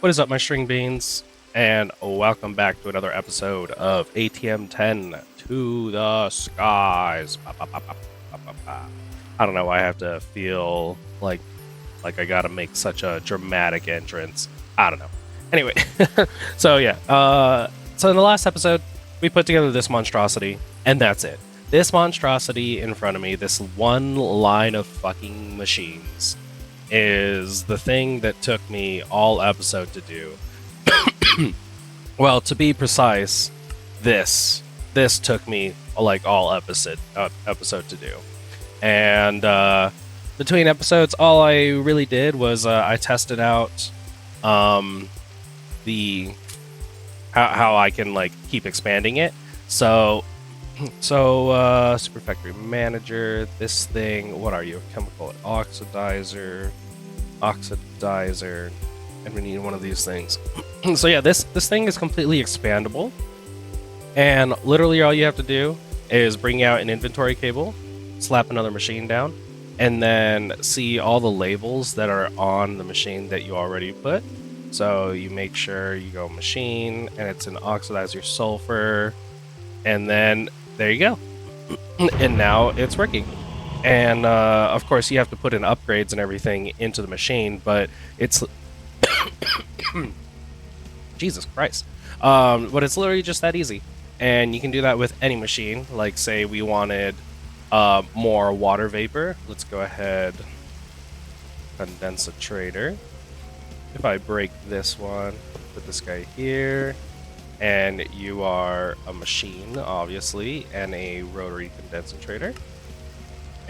What is up, my string beans? And welcome back to another episode of ATM10 to the skies. I don't know why I have to feel like I gotta make such a dramatic entrance. I don't know. Anyway, so yeah. So in the last episode, we put together this monstrosity, and that's it. This monstrosity in front of me, this one line of fucking machines, is the thing that took me all episode to do. Well, to be precise, this took me like all episode to do. And between episodes, all I really did was I tested out the how I can like keep expanding it. So Super Factory Manager, this thing, what are you? Chemical oxidizer, and we need one of these things. So yeah, this thing is completely expandable, and literally all you have to do is bring out an inventory cable, slap another machine down, and then see all the labels that are on the machine that you already put. So you make sure you go machine, and it's an oxidizer sulfur, and then there you go. And now it's working. And of course you have to put in upgrades and everything into the machine, but it's Jesus Christ. But it's literally just that easy. And you can do that with any machine. Like say we wanted more water vapor. Let's go ahead, condense a trader. If I break this one, put this guy here, and you are a machine, obviously, and a rotary condensator,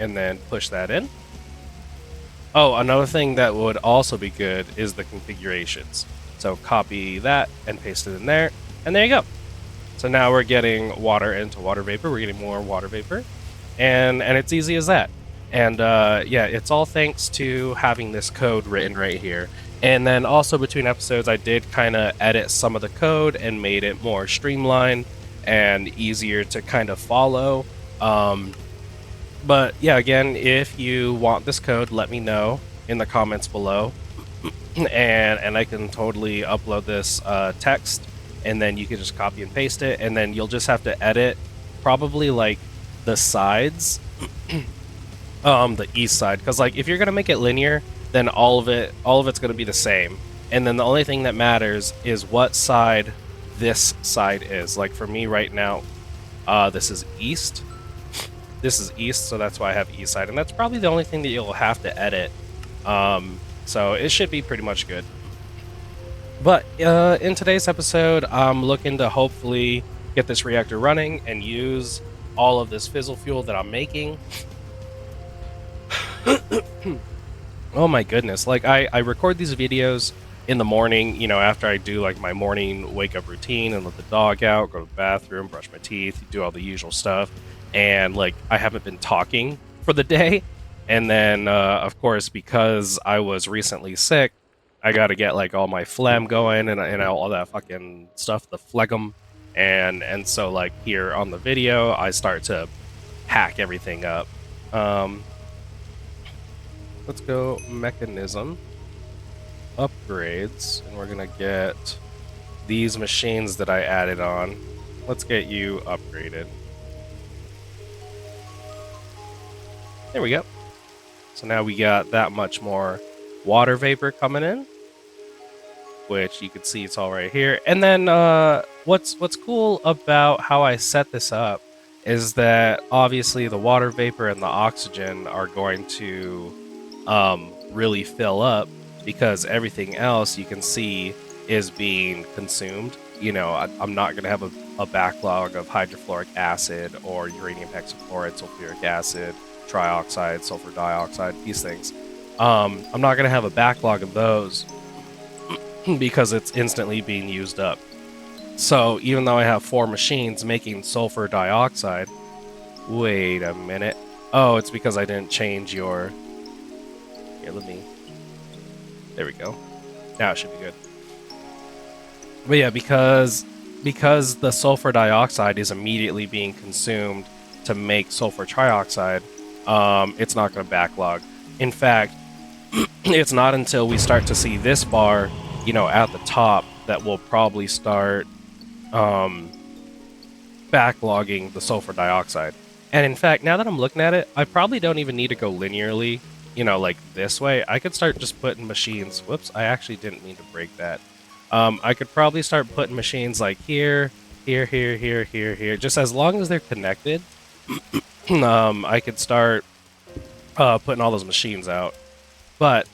and then push that in. Oh, another thing that would also be good is the configurations. So copy that and paste it in there, and there you go. So now we're getting water into water vapor. We're getting more water vapor, and it's easy as that. And yeah, it's all thanks to having this code written right here. And then also between episodes, I did kind of edit some of the code and made it more streamlined and easier to kind of follow. But yeah, again, if you want this code, let me know in the comments below, and I can totally upload this text, and then you can just copy and paste it, and then you'll just have to edit probably like the sides, the east side, because like if you're gonna make it linear, then all of it's going to be the same, and then the only thing that matters is what side this side is. Like for me right now, this is east, so that's why I have east side, and that's probably the only thing that you'll have to edit. So it should be pretty much good. But in today's episode, I'm looking to hopefully get this reactor running and use all of this fizzle fuel that I'm making. Oh my goodness, like I record these videos in the morning, you know, after I do like my morning wake up routine and let the dog out, go to the bathroom, brush my teeth, do all the usual stuff. And like I haven't been talking for the day. And then of course, because I was recently sick, I got to get like all my phlegm going and all that fucking stuff, the phlegm. And so like here on the video, I start to hack everything up. Let's go mechanism, upgrades, and we're gonna get these machines that I added on. Let's get you upgraded. There we go. So now we got that much more water vapor coming in, which you can see it's all right here. And then what's cool about how I set this up is that obviously the water vapor and the oxygen are going to really fill up, because everything else you can see is being consumed. You know, I'm not going to have a backlog of hydrofluoric acid or uranium hexafluoride, sulfuric acid, trioxide, sulfur dioxide, these things. I'm not going to have a backlog of those because it's instantly being used up. So even though I have 4 machines making sulfur dioxide, wait a minute. Oh, it's because I didn't change your... Here, there we go. Now it should be good. But yeah, because the sulfur dioxide is immediately being consumed to make sulfur trioxide, it's not going to backlog. In fact, it's not until we start to see this bar you know, at the top that will probably start backlogging the sulfur dioxide. And in fact, now that I'm looking at it, I probably don't even need to go linearly, you know, like this way. I could start just putting machines. Whoops, I actually didn't mean to break that. I could probably start putting machines like here, here, here, here, here, here. Just as long as they're connected, I could start putting all those machines out. But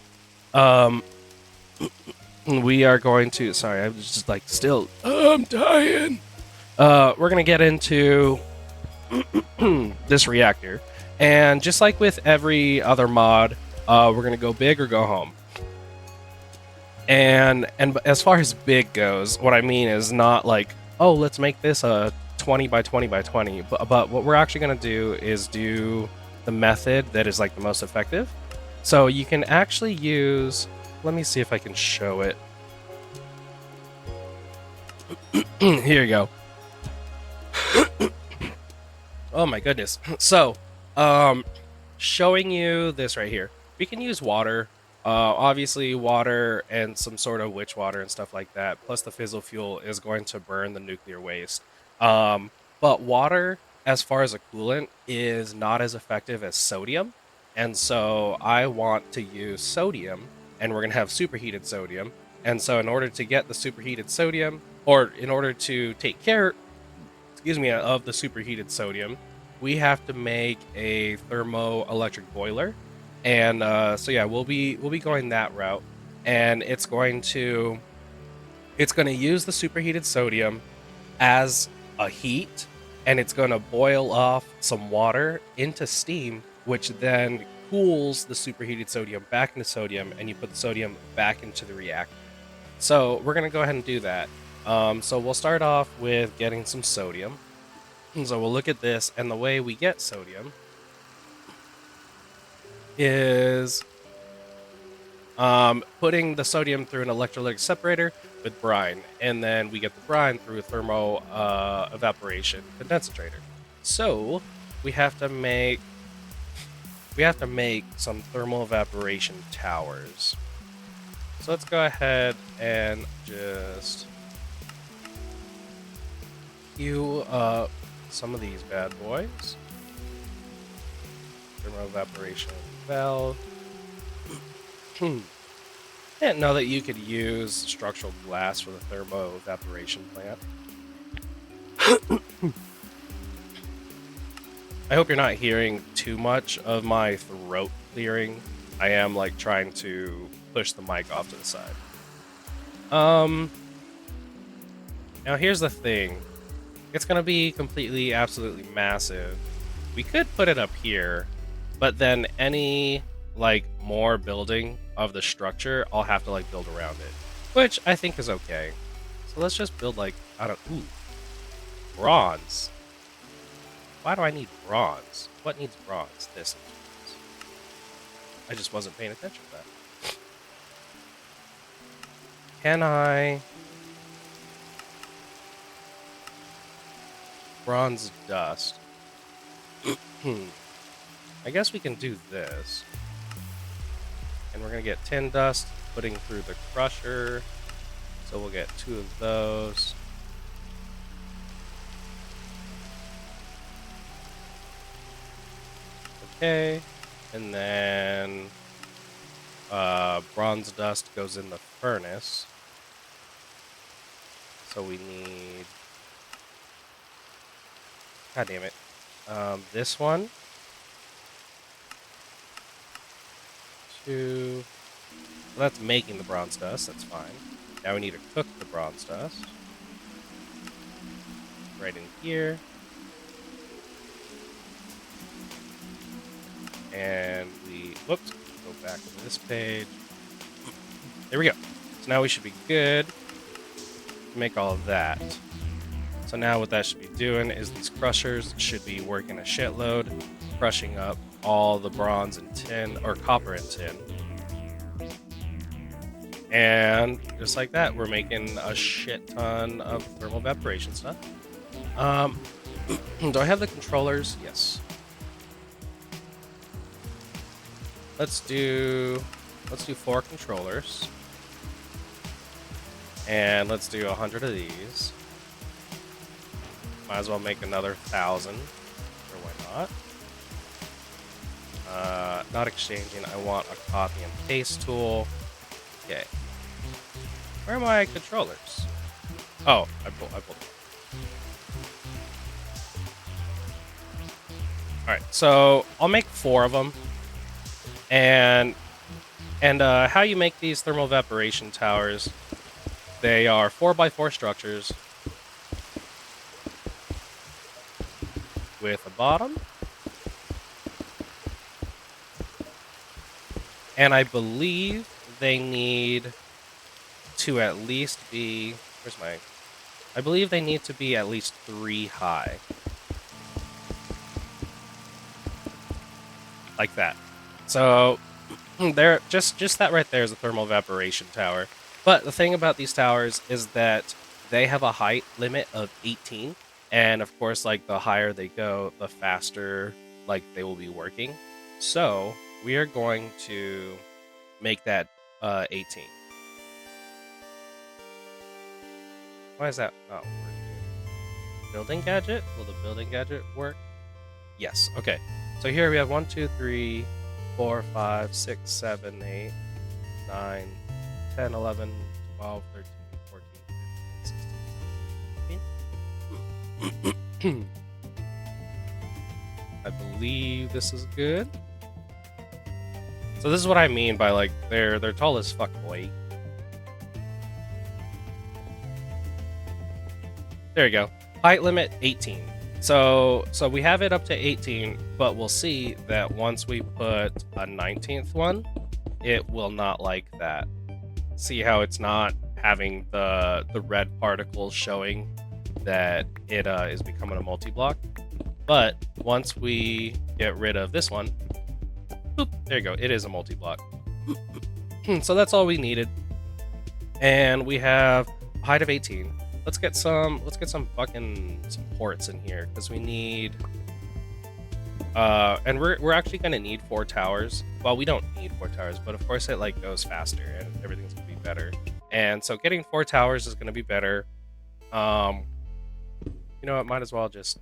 we are going to. Sorry, I was just like still. I'm dying. We're gonna get into this reactor, and just like with every other mod, we're gonna go big or go home. And as far as big goes, what I mean is not like, oh, let's make this a 20 by 20 by 20, but what we're actually gonna do is do the method that is like the most effective. So you can actually use. Let me see if I can show it. Here you go. Oh my goodness. So, showing you this right here. We can use water. Obviously water and some sort of witch water and stuff like that. Plus the fissile fuel is going to burn the nuclear waste. But water, as far as a coolant, is not as effective as sodium. And so I want to use sodium, and we're going to have superheated sodium. And so in order to get the superheated sodium, or in order to take care, of the superheated sodium, we have to make a thermoelectric boiler. And so yeah, we'll be going that route, and it's going to use the superheated sodium as a heat, and it's going to boil off some water into steam, which then cools the superheated sodium back into sodium, and you put the sodium back into the reactor. So we're going to go ahead and do that. So we'll start off with getting some sodium. So we'll look at this, and the way we get sodium is putting the sodium through an electrolytic separator with brine, and then we get the brine through a thermo evaporation condensator. So we have to make some thermal evaporation towers. So let's go ahead and just queue up some of these bad boys. Thermal evaporation valve. Didn't know that you could use structural glass for the thermo evaporation plant. I hope you're not hearing too much of my throat clearing. I am like trying to push the mic off to the side. Now here's the thing. It's gonna be completely, absolutely massive. We could put it up here, but then any like more building of the structure, I'll have to like build around it, which I think is okay. So let's just build like, bronze. Why do I need bronze? What needs bronze? This needs bronze. I just wasn't paying attention to that. Can I... bronze dust. I guess we can do this. And we're going to get tin dust, putting through the crusher. So we'll get 2 of those. Okay. And then bronze dust goes in the furnace. So we need... God damn it. This one. 2. Well, that's making the bronze dust. That's fine. Now we need to cook the bronze dust. Right in here. And we... whoops. Go back to this page. There we go. So now we should be good to make all of that. So now what that should be doing is these crushers should be working a shitload, crushing up all the bronze and tin, or copper and tin. And just like that, we're making a shit ton of thermal evaporation stuff. Do I have the controllers? Yes. Let's do 4 controllers. And let's do 100 of these. Might as well make another 1,000. Or why not? Not exchanging. I want a copy and paste tool. Okay. Where are my controllers? Oh, I pulled them. Alright, so I'll make 4 of them. And how you make these thermal evaporation towers, they are 4x4 structures with a bottom. And I believe they need to at least be... Where's my... I believe they need to be at least 3 high. Like that. So, there, just that right there is a thermal evaporation tower. But the thing about these towers is that they have a height limit of 18. And of course, like, the higher they go, the faster, like, they will be working. So, we are going to make that 18. Why is that not working? Building gadget? Will the building gadget work? Yes. Okay. So here we have 1, 2, 3, 4, 5, 6, 7, 8, 9, 10, 11, 12, 13, 14, 15, 16, 17, 18. I believe this is good. So this is what I mean by, like, they're tall as fuck, boy. There you go. Height limit 18. So we have it up to 18, but we'll see that once we put a 19th one, it will not like that. See how it's not having the red particles showing that it is becoming a multi-block? But once we get rid of this one, boop, there you go. It is a multi-block. So that's all we needed. And we have a height of 18. Let's get some fucking ports in here, because we need and we're actually gonna need 4 towers. Well, we don't need 4 towers, but of course it like goes faster and everything's gonna be better. And so getting 4 towers is gonna be better. You know what, might as well just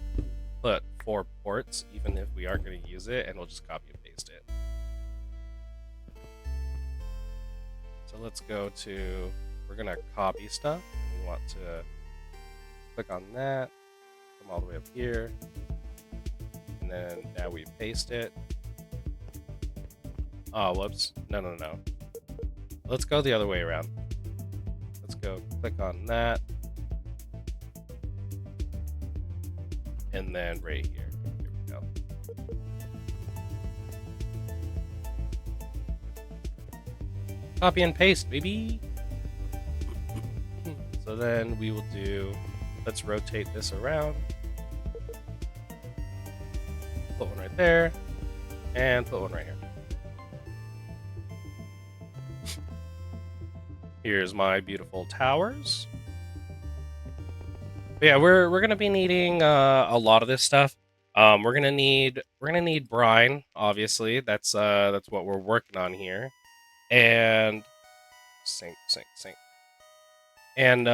put 4 ports, even if we aren't gonna use it, and we'll just copy and paste it. So let's go to, we're gonna copy stuff. We want to click on that, come all the way up here, and then now we paste it. Oh, whoops. No. Let's go the other way around. Let's go click on that. And then right here. Here we go. Copy and paste, baby! So then we will do, let's rotate this around. Put one right there, and put one right here. Here's my beautiful towers. But yeah, we're gonna be needing a lot of this stuff. We're gonna need brine, obviously. That's what we're working on here. And sink. And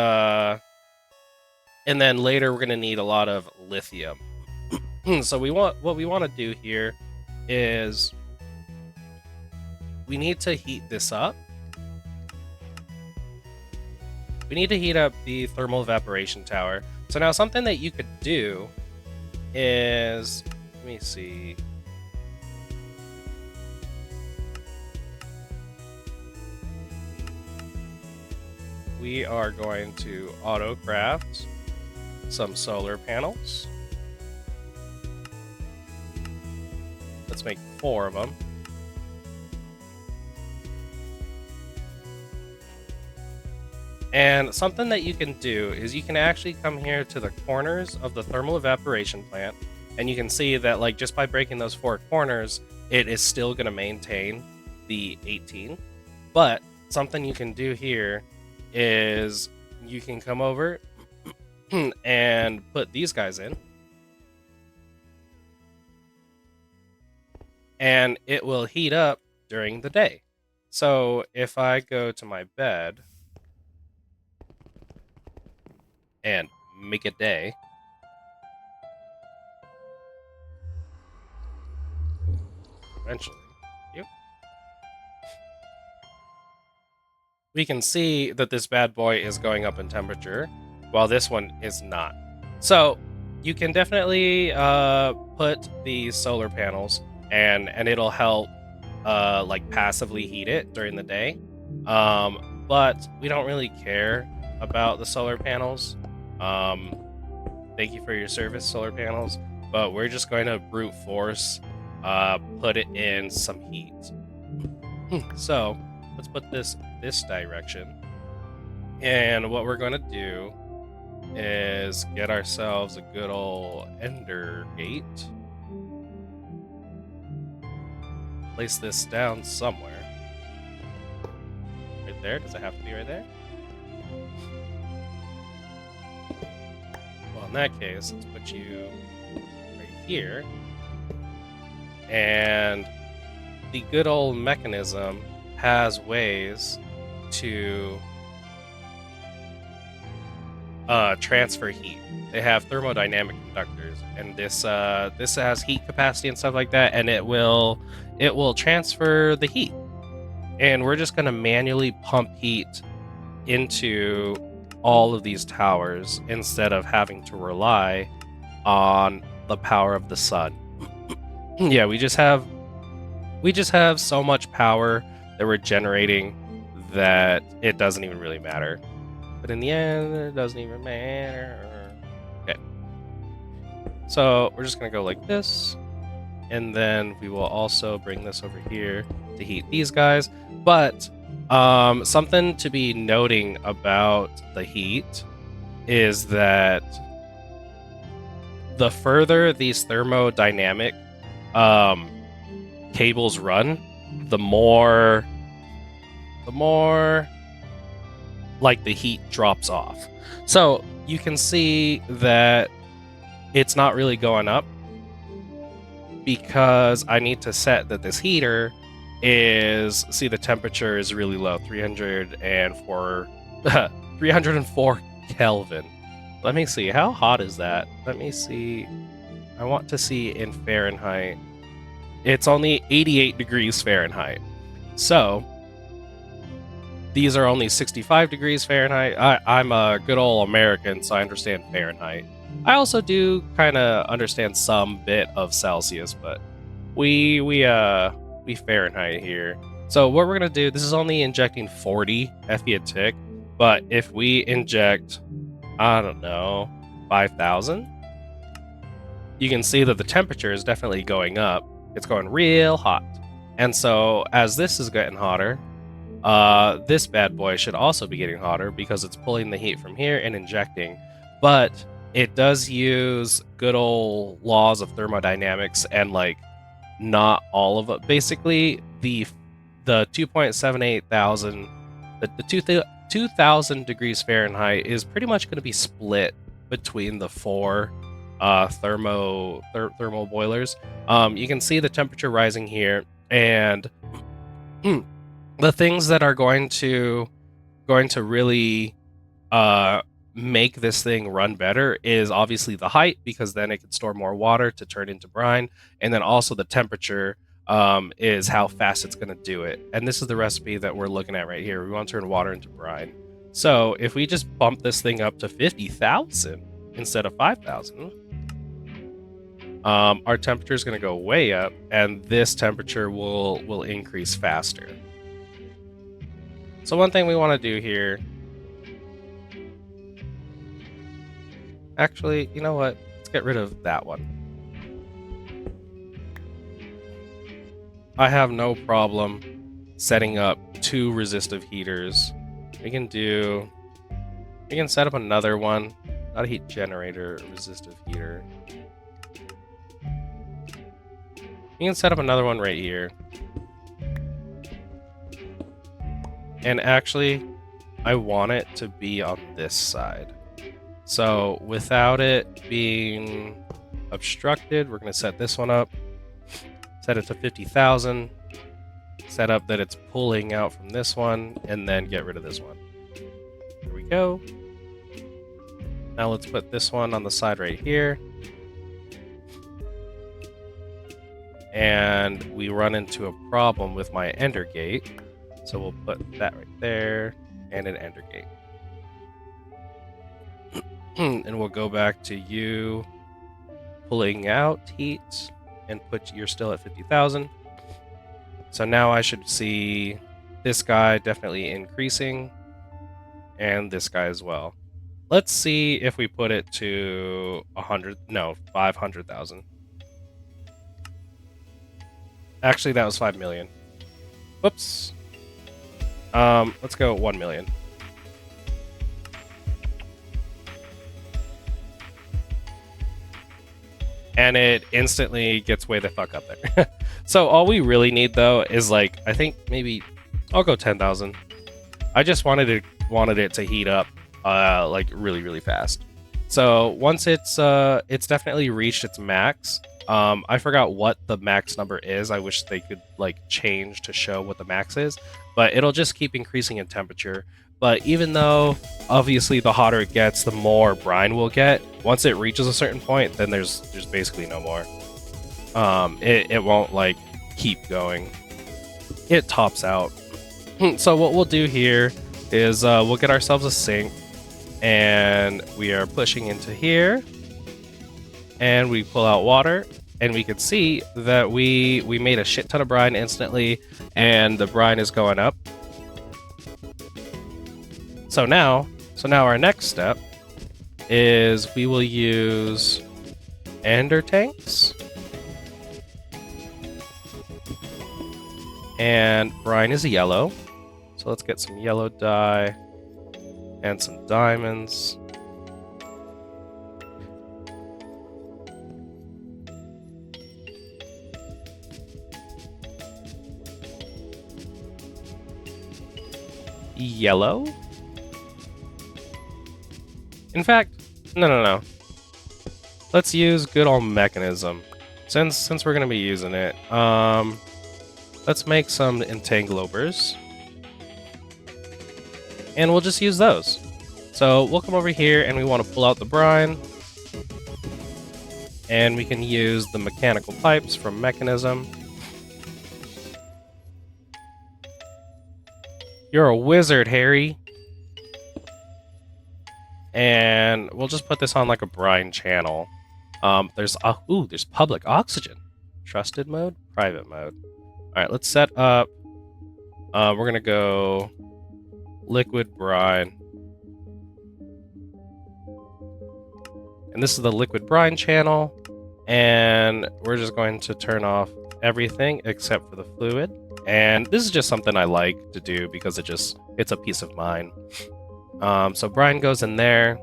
then later we're gonna need a lot of lithium. So what we want to do here is we need to heat this up. We need to heat up the thermal evaporation tower. So now something that you could do is, let me see. We are going to auto craft some solar panels. Let's make 4 of them. And something that you can do is you can actually come here to the corners of the thermal evaporation plant, and you can see that, like, just by breaking those 4 corners, it is still going to maintain the 18. But something you can do here is you can come over and put these guys in, and it will heat up during the day. So if I go to my bed, and make a day. Eventually. Yep. We can see that this bad boy is going up in temperature, while this one is not. So you can definitely put these solar panels, and it'll help like passively heat it during the day. But we don't really care about the solar panels. Thank you for your service, solar panels. But we're just going to brute force put it in some heat. So let's put this direction. And what we're going to do is get ourselves a good old ender gate. Place this down somewhere. Right there? Does it have to be right there? Well, in that case, let's put you right here. And the good old mechanism has ways to transfer heat. They have thermodynamic conductors, and this has heat capacity and stuff like that, and it will transfer the heat. And we're just going to manually pump heat into all of these towers instead of having to rely on the power of the sun. Yeah, we just have so much power that we're generating that it doesn't even really matter. But in the end, it doesn't even matter. Okay. So we're just going to go like this. And then we will also bring this over here to heat these guys. But something to be noting about the heat is that the further these thermodynamic cables run, the more like the heat drops off. So you can see that it's not really going up because I need to set that this heater is, see, the temperature is really low, 304 304 Kelvin. Let me see, how hot is that? Let me see. I want to see in Fahrenheit. It's only 88 degrees Fahrenheit. So these are only 65 degrees Fahrenheit. I'm a good old American, so I understand Fahrenheit. I also do kind of understand some bit of Celsius, but we Fahrenheit here. So what we're gonna do, this is only injecting 40 FE a tick, but if we inject, I don't know, 5,000, you can see that the temperature is definitely going up. It's going real hot. And so as this is getting hotter, this bad boy should also be getting hotter because it's pulling the heat from here and injecting. But it does use good old laws of thermodynamics, and like not all of it. Basically, the 2.78 thousand, the 2,000 degrees Fahrenheit is pretty much going to be split between the four thermal boilers. You can see the temperature rising here, and the things that are going to really make this thing run better is obviously the height, because then it can store more water to turn into brine, and then also the temperature is how fast it's going to do it. And this is the recipe that we're looking at right here. We want to turn water into brine. So if we just bump this thing up to 50,000 instead of 5,000, our temperature is going to go way up, and this temperature will increase faster. So one thing we want to do here, actually, you know what? Let's get rid of that one. I have no problem setting up 2 resistive heaters. We can set up another one, not a heat generator, a resistive heater. You can set up another one right here. And actually, I want it to be on this side. So without it being obstructed, we're going to set this one up. Set it to 50,000. Set up that it's pulling out from this one, and then get rid of this one. Here we go. Now let's put this one on the side right here. And we run into a problem with my ender gate. So we'll put that right there and an ender gate. And we'll go back to you pulling out heat and you're still at 50,000. So now I should see this guy definitely increasing and this guy as well. Let's see if we put it to 500,000. Actually, that was 5 million. Whoops. Let's go 1 million. And it instantly gets way the fuck up there. So all we really need though is like, I think maybe I'll go 10,000. I just wanted it to heat up like really fast. So once it's definitely reached its max. I forgot what the max number is. I wish they could like change to show what the max is, but it'll just keep increasing in temperature. But even though obviously the hotter it gets, the more brine we'll get. Once it reaches a certain point, then there's basically no more. It won't like keep going. It tops out. So what we'll do here is we'll get ourselves a sink, and we are pushing into here, and we pull out water, and we can see that we made a shit ton of brine instantly, and the brine is going up. So now our next step is we will use ender tanks. And brine is yellow. So let's get some yellow dye and some diamonds. Yellow? In fact, no. Let's use good old mechanism. Since we're gonna be using it, let's make some entanglobers. And we'll just use those. So we'll come over here and we want to pull out the brine. And we can use the mechanical pipes from mechanism. You're a wizard, Harry. And we'll just put this on like a brine channel. There's public oxygen. Trusted mode, private mode. All right, let's set up. We're gonna go liquid brine. And this is the liquid brine channel. And we're just going to turn off everything except for the fluid. And this is just something I like to do because it's a peace of mind. So brine goes in there,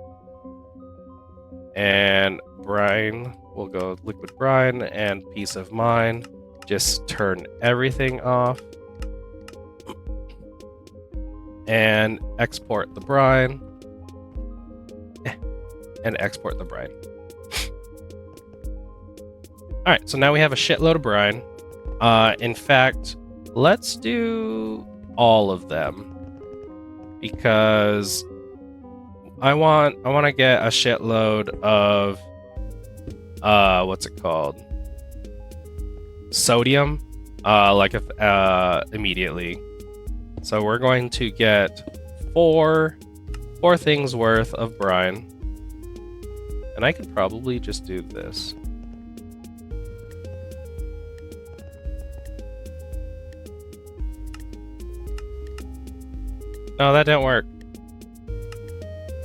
and brine will go liquid brine and peace of mind. Just turn everything off and export the brine and export the brine. All right, so now we have a shitload of brine. In fact, let's do all of them. Because I want to get a shitload of what's it called? Sodium, immediately. So we're going to get four things worth of brine, and I could probably just do this. No, that didn't work.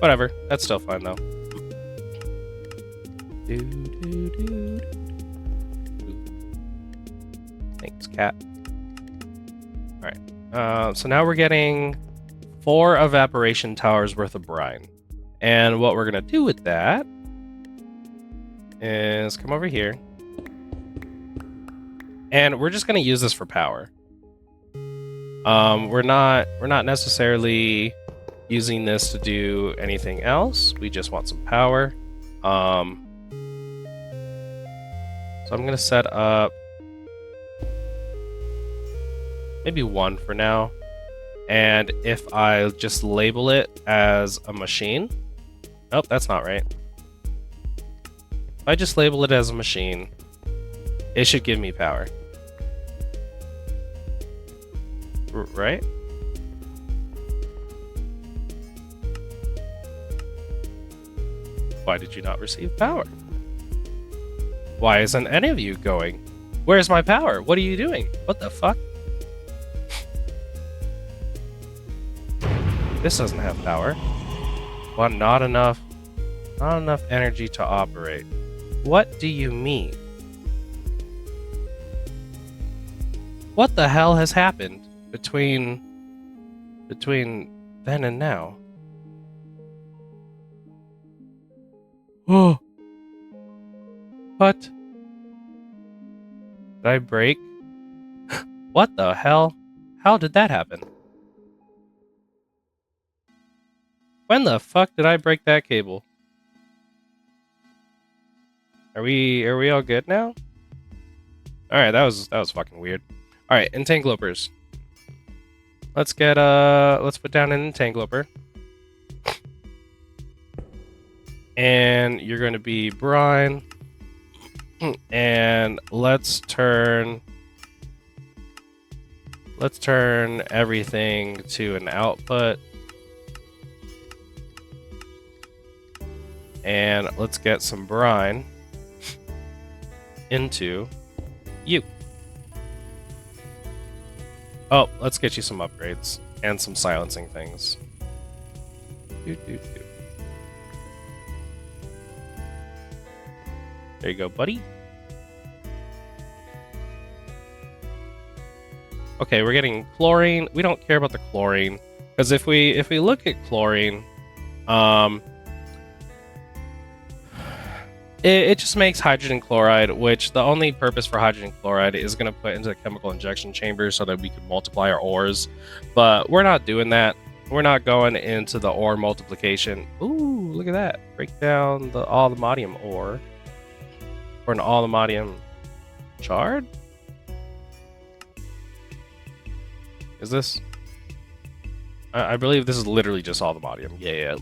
Whatever. That's still fine, though. Thanks, cat. Alright. So now we're getting 4 evaporation towers worth of brine. And what we're going to do with that is come over here. And we're just going to use this for power. We're not necessarily using this to do anything else. We just want some power. So I'm gonna set up maybe 1 for now. And if I just label it as a machine, Nope, that's not right. If I just label it as a machine, it should give me power. Right? Why did you not receive power? Why isn't any of you going? Where's my power? What are you doing? What the fuck? This doesn't have power. Well, not enough energy to operate. What do you mean? What the hell has happened between then and now? Oh. What? Did I break? What the hell? How did that happen? When the fuck did I break that cable? Are we all good now? Alright, that was fucking weird. Alright, entanglopers. Let's put down an entangloper. And you're going to be brine. And let's turn everything to an output. And let's get some brine into you. Oh, let's get you some upgrades and some silencing things. There you go, buddy. Okay, we're getting chlorine. We don't care about the chlorine, because if we look at chlorine, it just makes hydrogen chloride, which the only purpose for hydrogen chloride is going to put into the chemical injection chamber so that we can multiply our ores. But we're not doing that. We're not going into the ore multiplication. Ooh, look at that. Break down the aluminium ore for an aluminium shard? Is this? I believe this is literally just aluminium. Yeah.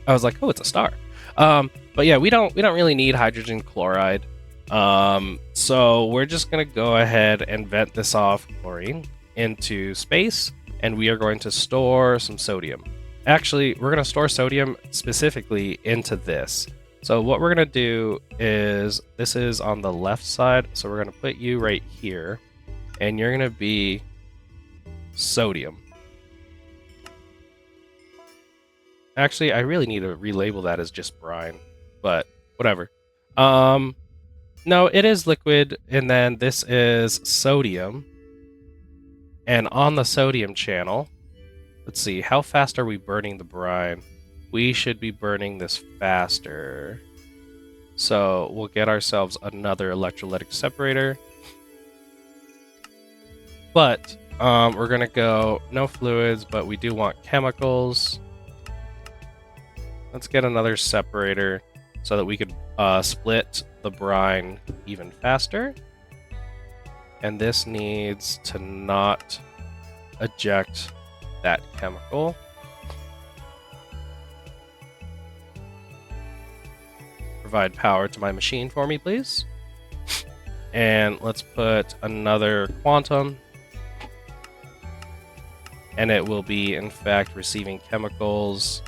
I was like, oh, it's a star. But yeah, we don't really need hydrogen chloride. So we're just gonna go ahead and vent this off chlorine into space, and we are going to store some sodium. Actually, we're gonna store sodium specifically into this. So what we're gonna do is, this is on the left side, so we're gonna put you right here, and you're gonna be sodium. Actually, I really need to relabel that as just brine, but whatever. No, it is liquid, and then this is sodium. And on the sodium channel, let's see, how fast are we burning the brine? We should be burning this faster. So we'll get ourselves another electrolytic separator. But we're gonna go no fluids, but we do want chemicals. Let's get another separator so that we could split the brine even faster. And this needs to not eject that chemical. Provide power to my machine for me, please. And let's put another quantum. And it will be, in fact, receiving chemicals.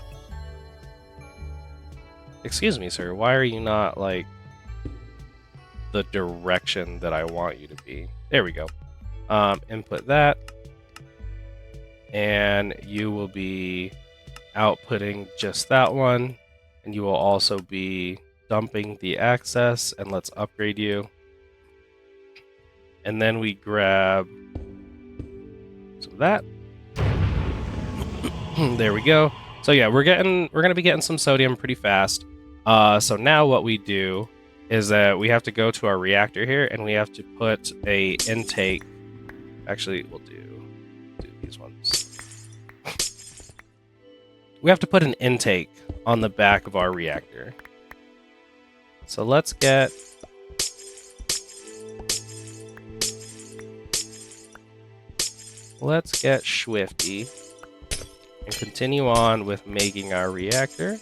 Excuse me, sir. Why are you not, like, the direction that I want you to be? There we go. Input that. And you will be outputting just that one. And you will also be dumping the access. And let's upgrade you. And then we grab some of that. There we go. So yeah, we're gonna be getting some sodium pretty fast. So now what we do is that we have to go to our reactor here, and we have to put a intake. Actually, we'll do these ones. We have to put an intake on the back of our reactor. So let's get Swifty and continue on with making our reactor.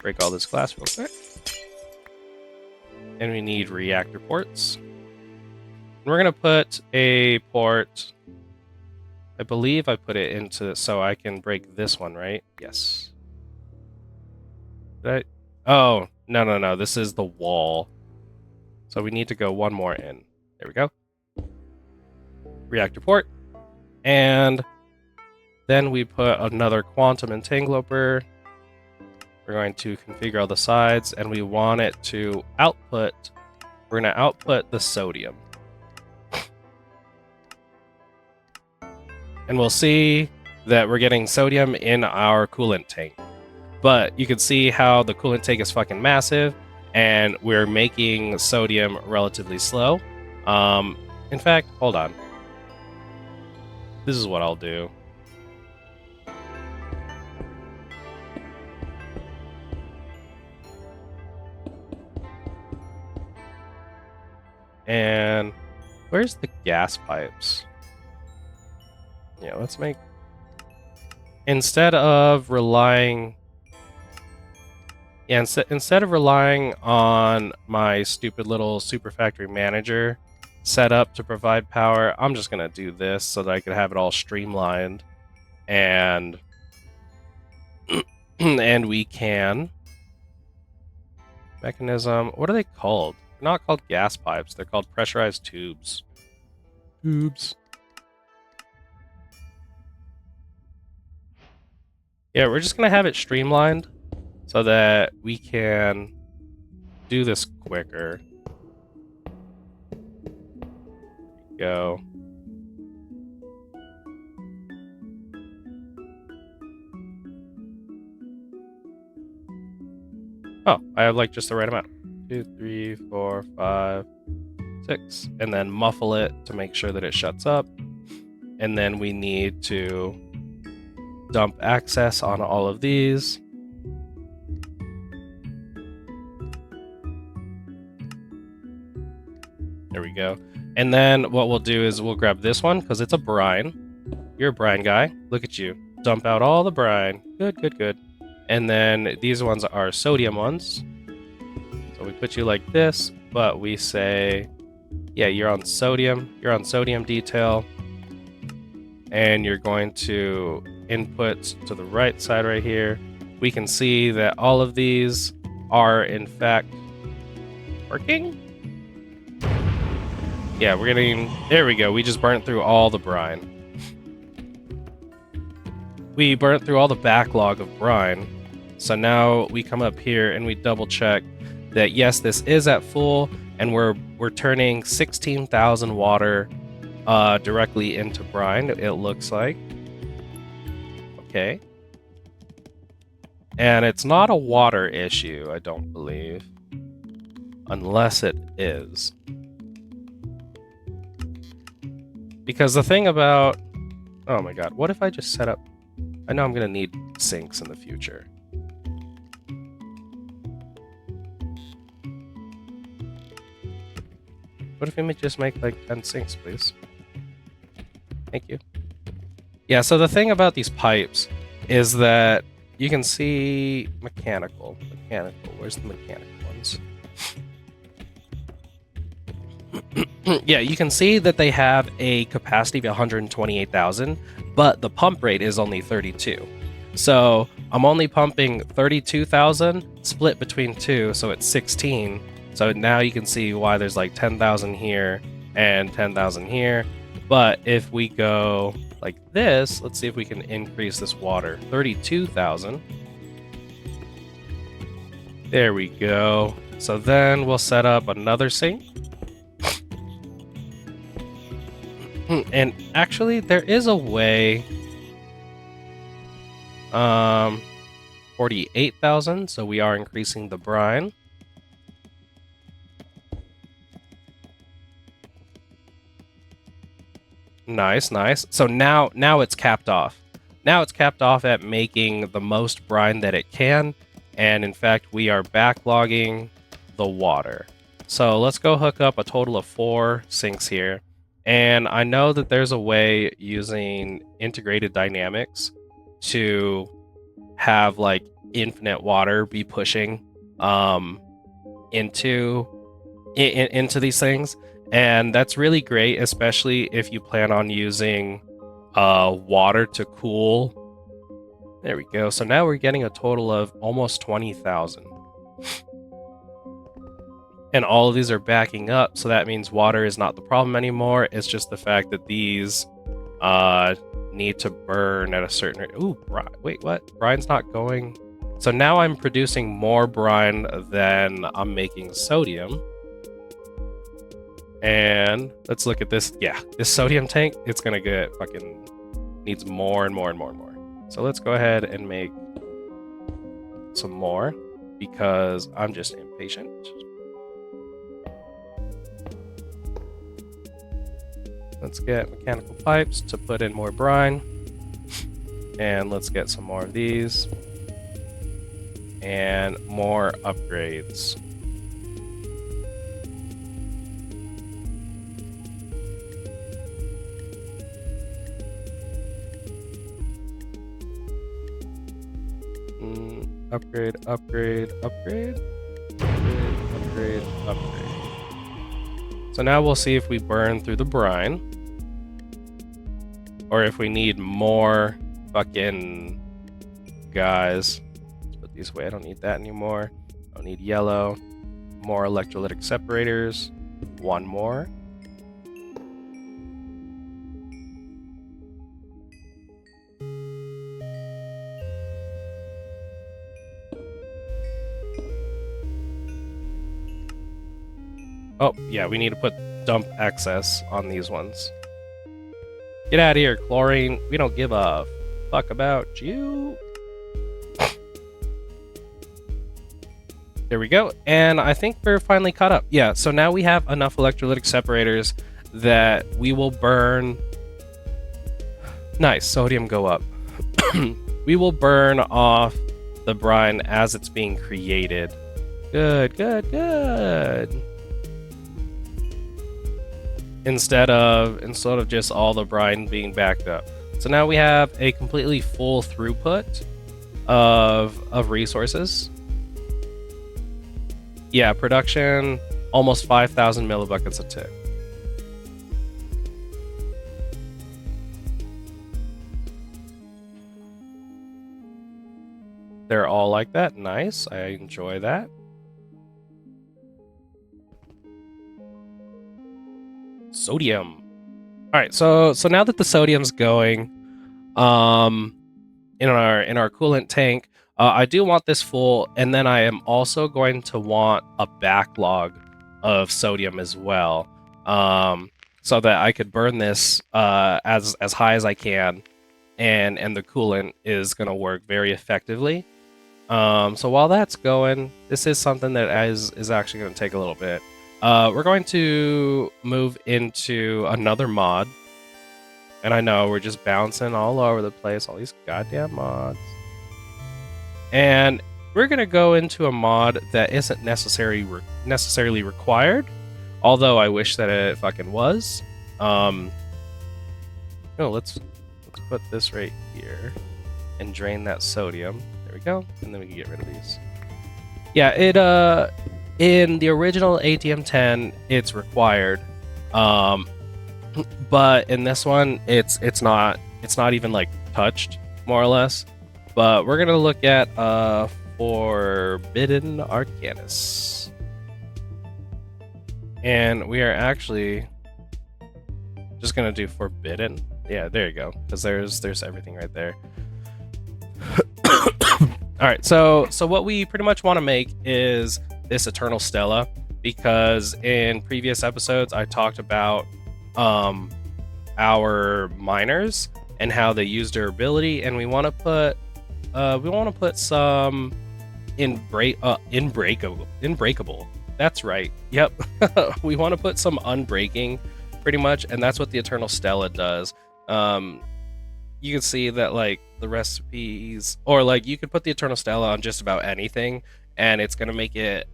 break all this glass real quick. And we need reactor ports. We're going to put a port, I believe I put it into, so I can break this one, right? Yes. Did I? Oh, no. This is the wall. So we need to go one more in. There we go. Reactor port. And then we put another quantum entangloper. We're going to configure all the sides, and we want it to output. We're going to output the sodium. And we'll see that we're getting sodium in our coolant tank. But you can see how the coolant tank is fucking massive, and we're making sodium relatively slow. In fact, hold on. This is what I'll do. And where's the gas pipes? Yeah, let's make... Instead of relying... Yeah, instead of relying on my stupid little super factory manager setup to provide power, I'm just going to do this so that I can have it all streamlined. And... and we can... Mechanism... What are they called? They're not called gas pipes. They're called pressurized tubes. Tubes. Yeah, we're just going to have it streamlined so that we can do this quicker. Go. Oh, I have like just the right amount. 2, 3, 4, 5, 6. And then muffle it to make sure that it shuts up. And then we need to dump access on all of these. There we go. And then what we'll do is we'll grab this one because it's a brine. You're a brine guy. Look at you. Dump out all the brine. Good. And then these ones are sodium ones. So we put you like this, but we say, yeah, you're on sodium. You're on sodium detail. And you're going to input to the right side right here. We can see that all of these are in fact working. Yeah, we're getting... There we go. We just burnt through all the brine. We burnt through all the backlog of brine. So now we come up here and we double check that yes, this is at full, and we're turning 16,000 water directly into brine, it looks like. Okay. And it's not a water issue, I don't believe. Unless it is. Because the thing about... Oh my god, what if I just set up... I know I'm going to need sinks in the future. What if we just make like 10 sinks, please? Thank you. Yeah, so the thing about these pipes is that you can see mechanical. Where's the mechanical ones? Yeah, you can see that they have a capacity of 128,000, but the pump rate is only 32. So I'm only pumping 32,000 split between two, so it's 16. So now you can see why there's like 10,000 here and 10,000 here. But if we go like this, let's see if we can increase this water. 32,000. There we go. So then we'll set up another sink. And actually, there is a way. 48,000. So we are increasing the brine. Nice. So now it's capped off. Now it's capped off at making the most brine that it can. And in fact, we are backlogging the water. So let's go hook up a total of 4 sinks here. And I know that there's a way using integrated dynamics to have like infinite water be pushing into these things, and that's really great, especially if you plan on using water to cool. There we go. So now we're getting a total of almost 20,000. And all of these are backing up, so that means water is not the problem anymore. It's just the fact that these need to burn at a certain rate. Ooh, wait, what? Brine's not going. So now I'm producing more brine than I'm making sodium. And let's look at this. Yeah, this sodium tank, it's gonna get fucking needs more and more and more and more. So let's go ahead and make some more because I'm just impatient. Let's get mechanical pipes to put in more brine. And let's get some more of these. And more upgrades. Upgrade, upgrade, upgrade. Upgrade, upgrade, upgrade. So now we'll see if we burn through the brine. Or if we need more fucking guys. Let's put these away. I don't need that anymore. I don't need yellow. More electrolytic separators. One more. Oh, yeah, we need to put dump excess on these ones. Get out of here, chlorine. We don't give a fuck about you. There we go. And I think we're finally caught up. Yeah, so now we have enough electrolytic separators that we will burn... Nice, sodium go up. We will burn off the brine as it's being created. Good, good, good. Instead of just all the brine being backed up. So now we have a completely full throughput of resources. Yeah, production almost 5,000 millibuckets a tick. They're all like that. Nice. I enjoy that. Sodium. All right, so now that the sodium's going, in our coolant tank, I do want this full, and then I am also going to want a backlog of sodium as well, so that I could burn this as high as I can, and the coolant is going to work very effectively. So while that's going, this is something that is actually going to take a little bit. We're going to move into another mod. And I know we're just bouncing all over the place, all these goddamn mods. And we're going to go into a mod that isn't necessarily required, although I wish that it fucking was. Let's put this right here and drain that sodium. There we go. And then we can get rid of these. Yeah, it in the original ATM10, it's required, but in this one, it's not even like touched, more or less. But we're gonna look at Forbidden Arcanus, and we are actually just gonna do Forbidden. Yeah, there you go, because there's everything right there. All right, so what we pretty much want to make is this Eternal Stella, because in previous episodes I talked about our miners and how they use durability, and we want to put some unbreakable. That's right. Yep. We want to put some unbreaking, pretty much, and that's what the Eternal Stella does. You can see that like the recipes, or like you could put the Eternal Stella on just about anything, and it's gonna make it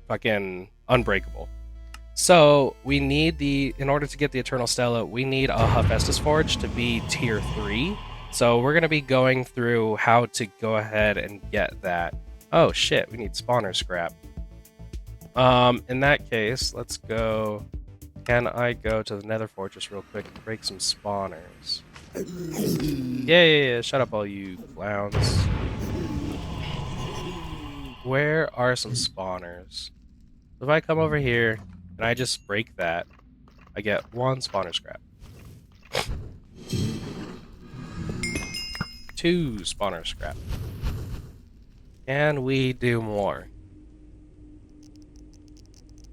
fucking unbreakable. So we need in order to get the Eternal Stella, we need a Hephaestus Forge to be tier 3, So we're going to be going through how to go ahead and get that. Oh shit, we need spawner scrap. In that case, let's go. Can I go to the Nether Fortress real quick and break some spawners? Yeah. Shut up, all you clowns. Where are some spawners? If I come over here and I just break that, I get 1 spawner scrap. 2 spawner scrap. Can we do more?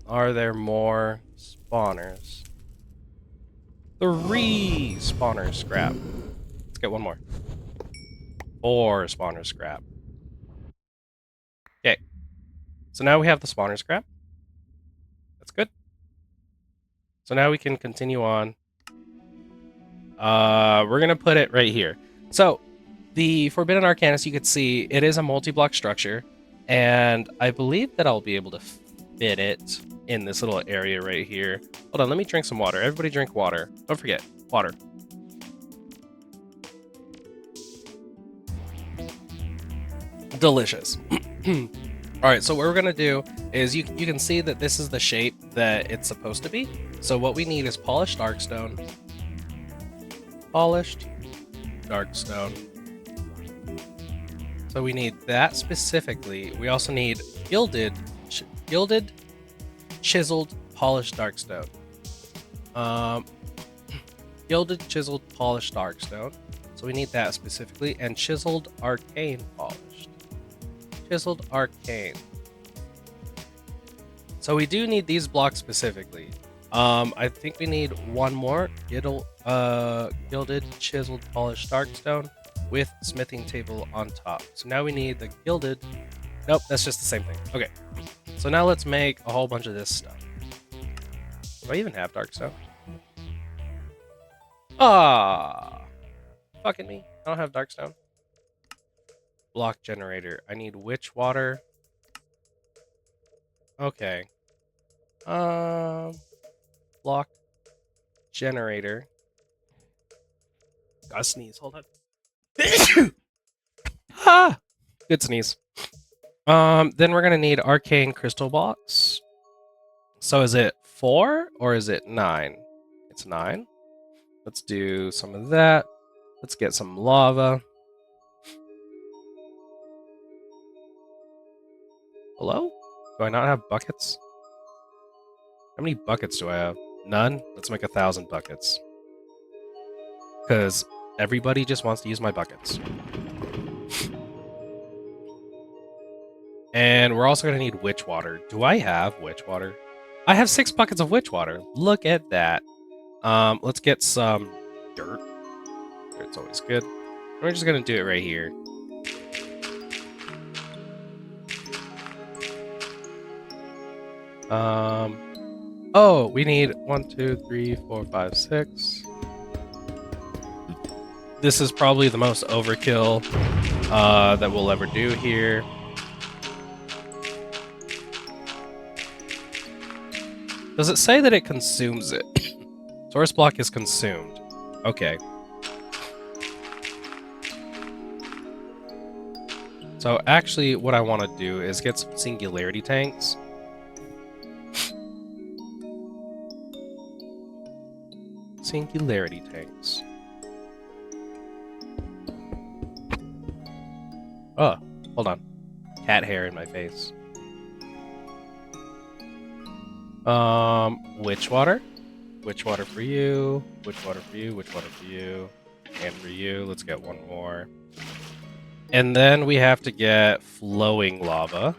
Are there more spawners? 3 spawner scrap. Let's get 1 more. 4 spawner scrap. Okay. So now we have the spawner scrap. That's good. So now we can continue on. We're going to put it right here. So the Forbidden Arcanus, you could see, it is a multi-block structure. And I believe that I'll be able to fit it in this little area right here. Hold on, let me drink some water. Everybody drink water. Don't forget, water. Delicious. Alright, so what we're going to do is you can see that this is the shape that it's supposed to be. So what we need is polished darkstone. Polished darkstone. So we need that specifically. We also need gilded, chiseled, polished darkstone. Gilded, chiseled, polished darkstone. So we need that specifically, and chiseled arcane polished. Chiseled arcane. So we do need these blocks specifically. I think we need 1 more gilded, chiseled, polished darkstone with smithing table on top. So now we need the gilded. Nope, that's just the same thing. Okay. So now let's make a whole bunch of this stuff. Do I even have darkstone? Ah, fucking me. I don't have darkstone. Block generator. I need witch water. Okay. Block generator. Gotta sneeze. Hold on. Ah, good sneeze. Then we're gonna need arcane crystal blocks. So is it 4 or is it 9? It's 9. Let's do some of that. Let's get some lava. Hello? Do I not have buckets? How many buckets do I have? None? Let's make 1,000 buckets. Because everybody just wants to use my buckets. And we're also going to need witch water. Do I have witch water? I have 6 buckets of witch water. Look at that. Let's get some dirt. Dirt's always good. We're just going to do it right here. Oh, we need 1, 2, 3, 4, 5, 6. This is probably the most overkill that we'll ever do here. Does it say that it consumes it? Source block is consumed. Okay. So actually what I want to do is get some singularity tanks. Singularity tanks. Oh, hold on. Cat hair in my face. Witch water. Witch water for you. Witch water for you. Witch water for you. And for you. Let's get 1 more. And then we have to get flowing lava.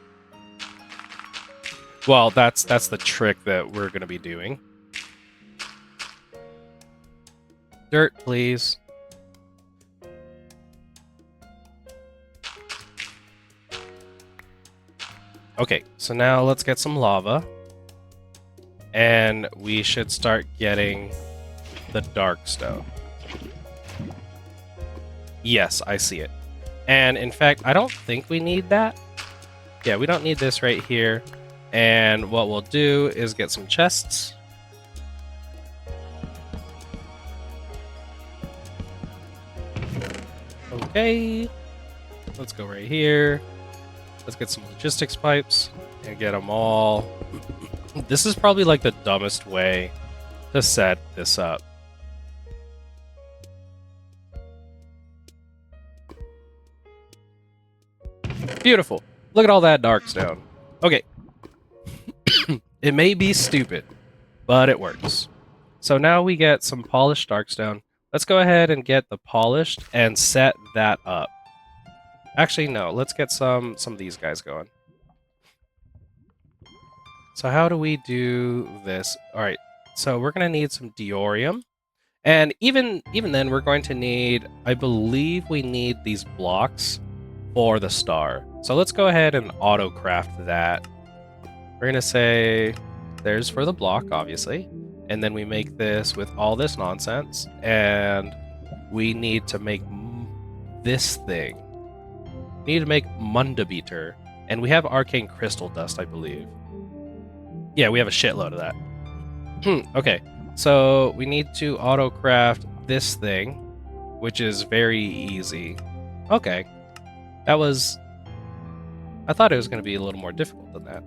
Well, that's the trick that we're going to be doing. Dirt, please. Okay, so now let's get some lava. And we should start getting the dark stone. Yes, I see it. And in fact, I don't think we need that. Yeah, we don't need this right here. And what we'll do is get some chests. Okay. Let's go right here. Let's get some logistics pipes and get them all. This is probably like the dumbest way to set this up. Beautiful. Look at all that darkstone. Okay. It may be stupid, but it works. So now we get some polished darkstone. Let's go ahead and get the polished and set that up. Actually, no. Let's get some of these guys going. So how do we do this? All right. So we're going to need some diorium. And even then, we're going to need, I believe we need these blocks for the star. So let's go ahead and auto-craft that. We're going to say, there's for the block, obviously. And then we make this with all this nonsense. And we need to make this thing. We need to make Mundabeater. And we have arcane crystal dust, I believe. Yeah, we have a shitload of that. Okay, so we need to auto-craft this thing, which is very easy. Okay. That was... I thought it was going to be a little more difficult than that.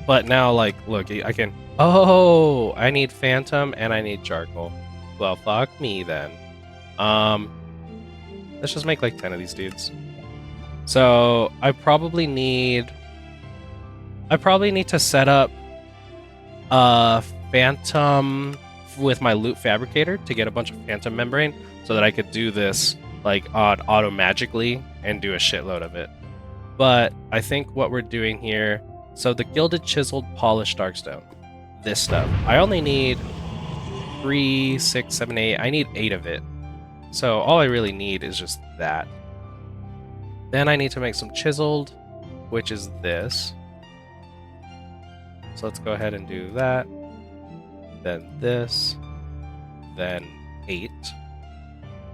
But now, like, look, I can... Oh, I need phantom and I need charcoal. Well, fuck me then. Let's just make like 10 of these dudes. So I probably need to set up phantom with my loot fabricator to get a bunch of phantom membrane so that I could do this like on auto magically and do a shitload of it. But I think what we're doing here, so the gilded chiseled polished darkstone, this stuff, I only need 3, 6, 7, 8. I need 8 of it. So all I really need is just that. Then I need to make some chiseled, which is this. So let's go ahead and do that. Then this. Then 8.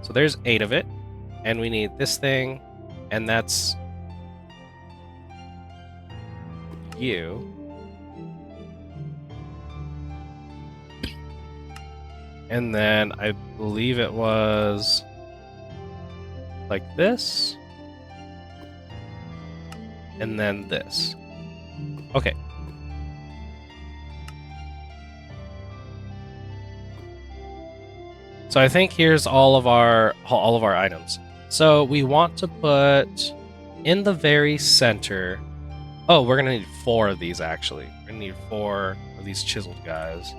So there's 8 of it. And we need this thing. And that's you. And then I believe it was like this. And then this. Okay. So I think here's all of our items. So we want to put in the very center. Oh, we're gonna need 4 of these actually. We're gonna need 4 of these chiseled guys.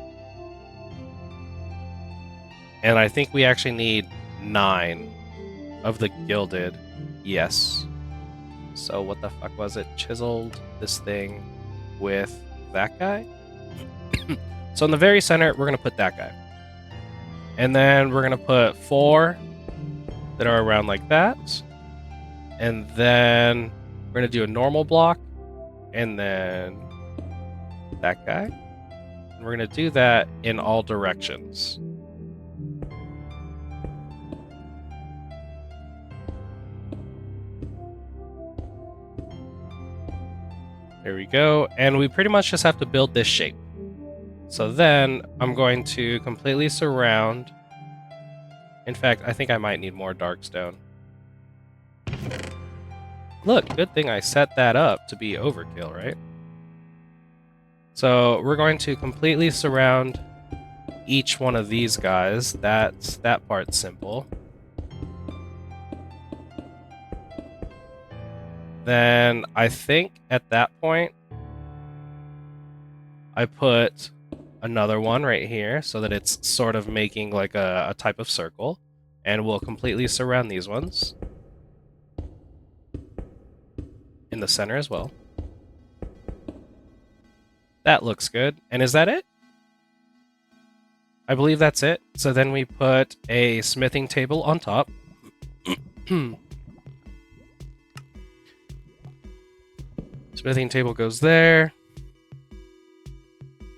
And I think we actually need 9 of the gilded. Yes. So what the fuck was it? Chiseled this thing with that guy? So in the very center, we're going to put that guy. And then we're going to put 4 that are around like that. And then we're going to do a normal block. And then that guy. And we're going to do that in all directions. There we go, and we pretty much just have to build this shape. So then I'm going to completely surround. In fact, I think I might need more darkstone. Look, good thing I set that up to be overkill, right? So we're going to completely surround each one of these guys. That part's simple. Then I think at that point, I put another one right here so that it's sort of making like a type of circle. And we'll completely surround these ones. In the center as well. That looks good. And is that it? I believe that's it. So then we put a smithing table on top. Smithing table goes there.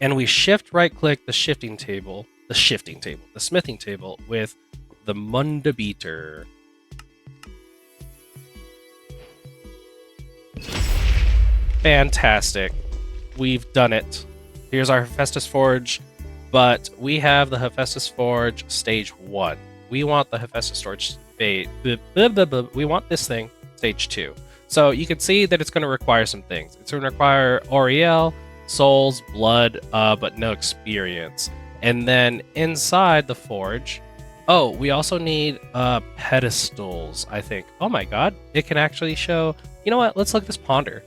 And we shift right click the smithing table with the Mundabeater. Fantastic. We've done it. Here's our Hephaestus Forge, but we have the Hephaestus Forge stage 1. we want the Hephaestus storage space. We want this thing stage 2. So you can see that it's going to require some things. It's going to require Oriel, souls, blood, but no experience. And then inside the forge, oh, we also need pedestals, I think. Oh my god, it can actually show... You know what? Let's look at this ponder.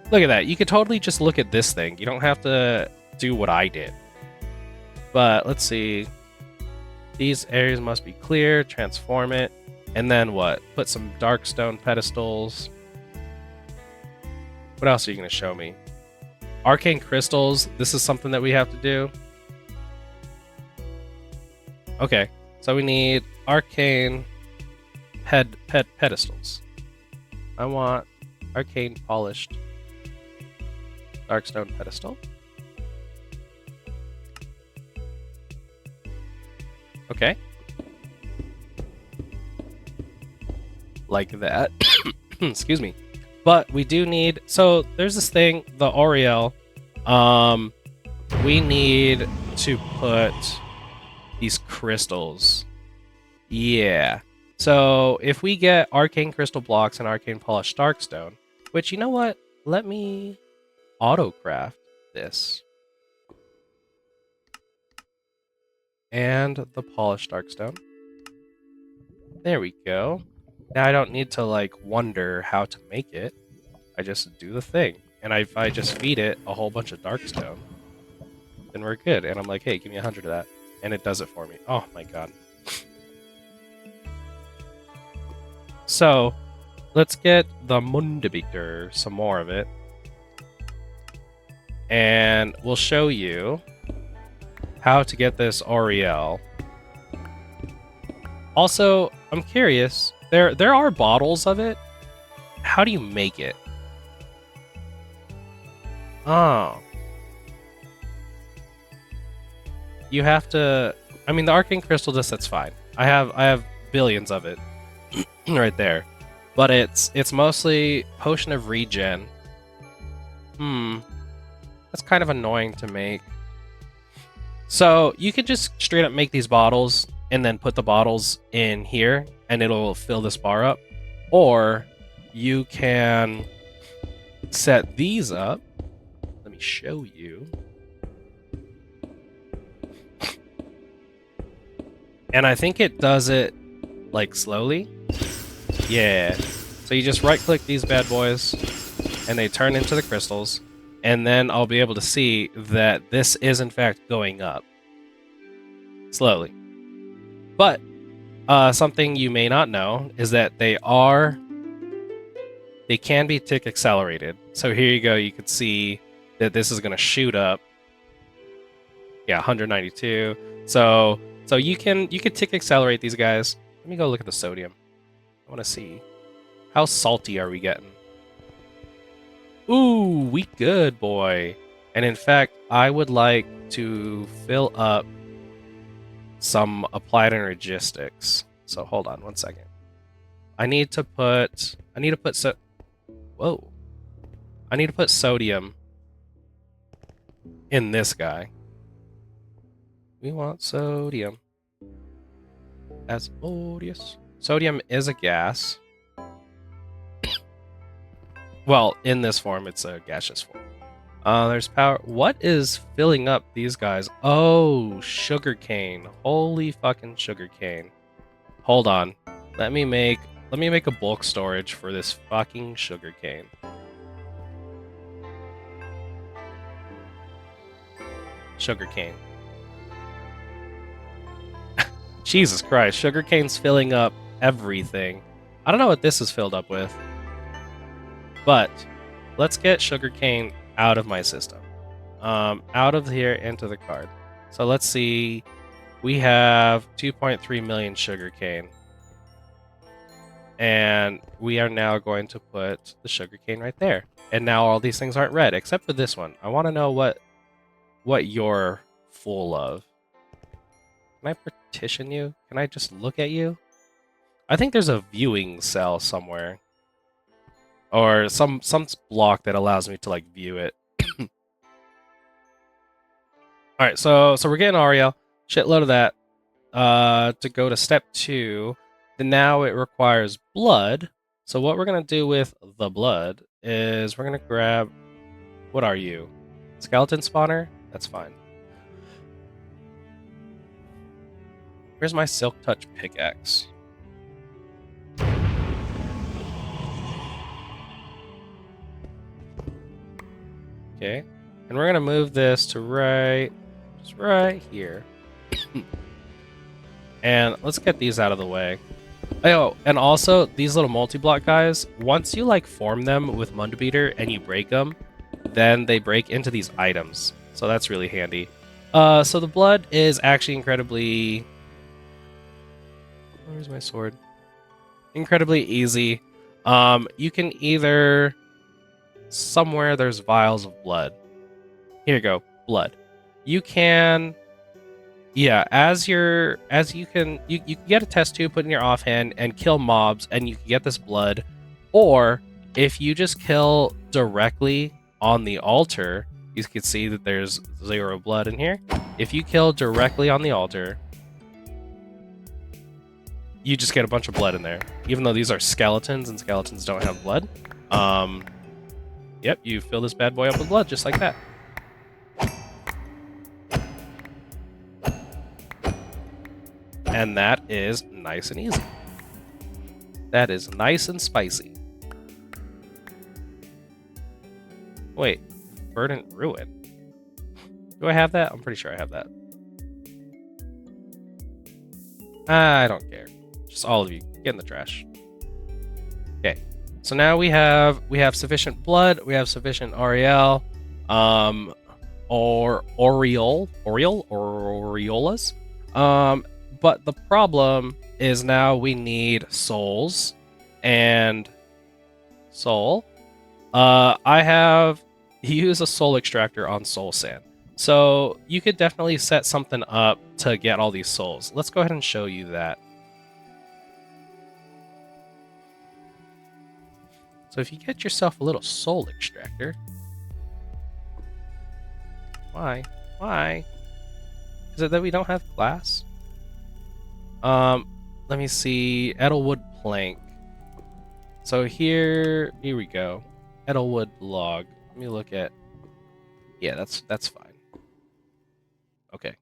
Look at that. You could totally just look at this thing. You don't have to do what I did. But let's see. These areas must be clear. Transform it. And then what? Put some dark stone pedestals. What else are you going to show me? Arcane crystals. This is something that we have to do. Okay. So we need arcane pedestals. I want arcane polished darkstone pedestal. Okay. Like that. Excuse me. But we do need... So there's this thing, the Oriel. We need to put these crystals. Yeah. So if we get arcane crystal blocks and arcane polished darkstone, which, you know what? Let me autocraft this. And the polished darkstone. There we go. Now I don't need to like wonder how to make it. I just do the thing. And if I just feed it a whole bunch of darkstone, then we're good. And I'm like, hey, give me 100 of that. And it does it for me. Oh my god. So, let's get the Mundabiter, some more of it. And we'll show you how to get this Oriel. Also, I'm curious, there are bottles of it. How do you make it? Oh. You have to... I mean, the arcane crystal disc, that's fine. I have billions of it. Right there. But it's mostly potion of regen. That's kind of annoying to make. So you could just straight up make these bottles and then put the bottles in here and it'll fill this bar up. Or you can set these up. Let me show you. And I think it does it like slowly. Yeah. So you just right click these bad boys and they turn into the crystals. And then I'll be able to see that this is in fact going up. Slowly. But something you may not know is that they can be tick accelerated. So here you go, you can see that this is going to shoot up. Yeah, 192. So you can tick accelerate these guys. Let me go look at the sodium. I want to see. How salty are we getting? Ooh, we good, boy. And in fact, I would like to fill up some applied energistics. So hold on one second. I need to put sodium in this guy. We want sodium. As odious. Sodium is a gas. Well, in this form, it's a gaseous form. There's power. What is filling up these guys? Oh, sugarcane. Holy fucking sugarcane. Hold on. Let me make a bulk storage for this fucking sugarcane. Sugarcane. Jesus Christ, sugarcane's filling up everything. I don't know what this is filled up with. But let's get sugarcane out of my system. Out of here into the card. So let's see. We have 2.3 million sugarcane. And we are now going to put the sugarcane right there. And now all these things aren't red, except for this one. I want to know what you're full of. Can I partition you? Can I just look at you? I think there's a viewing cell somewhere. Or some block that allows me to like view it. Alright, so we're getting Ariel. Shitload of that. to go to step 2, then now it requires blood. So what we're going to do with the blood is we're going to grab, what are you? Skeleton spawner? That's fine. Where's my Silk Touch pickaxe? Okay, and we're going to move this to just right here. And let's get these out of the way. Oh, and also, these little multi-block guys, once you, like, form them with Mundabeater and you break them, then they break into these items. So that's really handy. So the blood is actually incredibly... Where's my sword? Incredibly easy. You can either... Somewhere there's vials of blood. Here you go, blood. You can... Yeah, you can get a test tube, put in your offhand, and kill mobs, and you can get this blood. Or if you just kill directly on the altar, you can see that there's 0 blood in here. If you kill directly on the altar, you just get a bunch of blood in there. Even though these are skeletons and skeletons don't have blood. Yep, you fill this bad boy up with blood just like that. And that is nice and easy. That is nice and spicy. Wait, Verdant Ruin. Do I have that? I'm pretty sure I have that. I don't care. Just all of you, get in the trash. Okay, so now we have sufficient blood. We have sufficient Ariel, or Aureolas. But the problem is now we need souls and soul. I have used a soul extractor on soul sand. So you could definitely set something up to get all these souls. Let's go ahead and show you that. So if you get yourself a little soul extractor. Why? Why? Is it that we don't have glass? Let me see. Edelwood plank. So here we go. Edelwood log. Let me look at. Yeah, that's fine. Okay.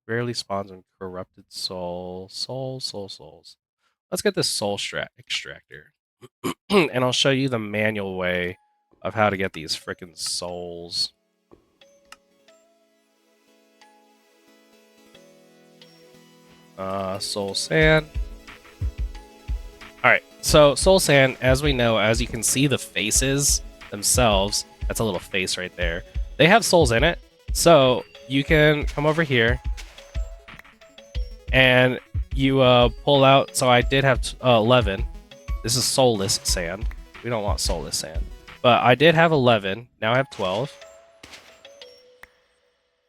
Rarely spawns on corrupted soul. Souls. Let's get this soul extractor. And I'll show you the manual way of how to get these frickin' souls. Soul sand. Alright, so soul sand, as we know, as you can see the faces themselves, that's a little face right there, they have souls in it. So you can come over here and you pull out. So I did have 11. This is soulless sand. We don't want soulless sand, but I did have 11. Now I have 12.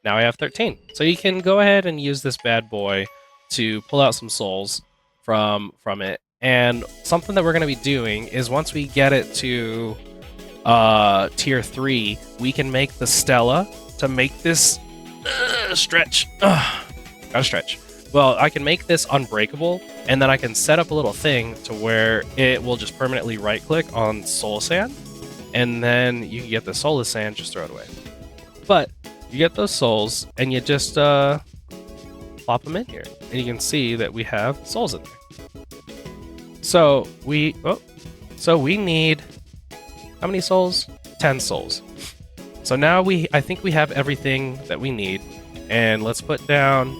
Now I have 13. So you can go ahead and use this bad boy to pull out some souls from it. And something that we're going to be doing is once we get it to tier 3, we can make the Stella to make this stretch. Gotta stretch. Well, I can make this unbreakable, and then I can set up a little thing to where it will just permanently right-click on soul sand, and then you can get the soulless sand, just throw it away. But you get those souls, and you just plop them in here, and you can see that we have souls in there. So we need how many souls? 10 souls. So now I think we have everything that we need, and let's put down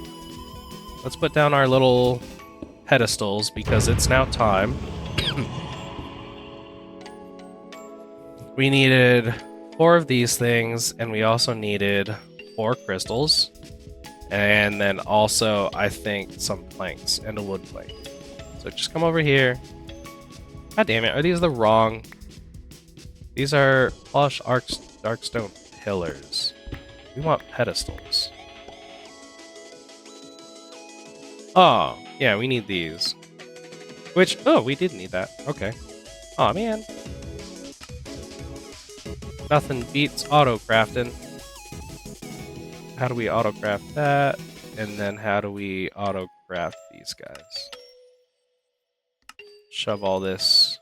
our little pedestals because it's now time. We needed 4 of these things, and we also needed 4 crystals. And then also, I think, some planks and a wood plank. So just come over here. God damn it, are these the wrong... These are polished darkstone pillars. We want pedestals. Oh, yeah, we need these. Which, oh, we did need that. Okay. Aw, man. Nothing beats auto-crafting. how do we auto-craft that? And then how do we auto-craft these guys? Shove all this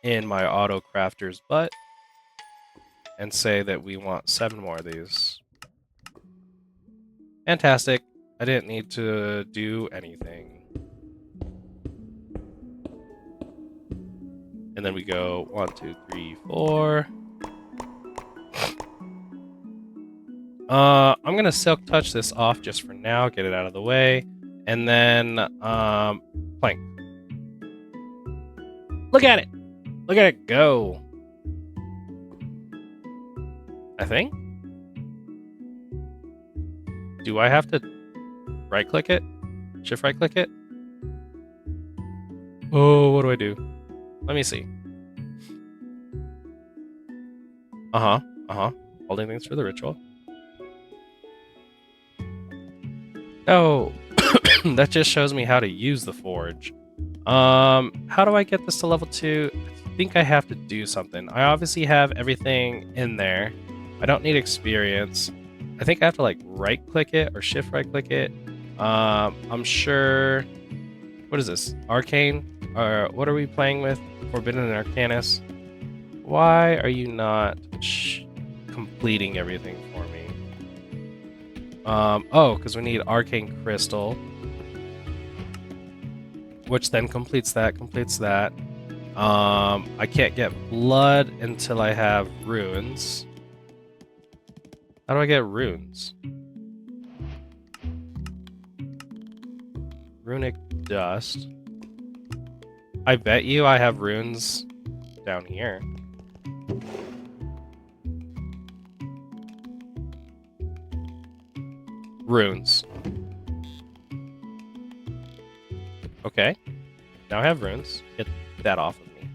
in my auto-crafter's butt and say that we want 7 more of these. Fantastic. I didn't need to do anything. And then we go 1, 2, 3, 4. I'm gonna silk touch this off just for now, get it out of the way, and then plank. Look at it! Look at it go! I think. Do I have to right-click it? Shift right-click it? Oh, what do I do? Let me see. Holding things for the ritual. Oh, that just shows me how to use the forge. How do I get this to level 2? I think I have to do something. I obviously have everything in there. I don't need experience. I think I have to like right-click it or shift right-click it. I'm sure. What is this? Arcane? What are we playing with? Forbidden Arcanus. Why are you not completing everything for me? Oh, because we need Arcane Crystal. Which then completes that, I can't get blood until I have runes. How do I get runes? Runic dust. I bet you I have runes down here. Runes. Okay. Now I have runes. Get that off of me.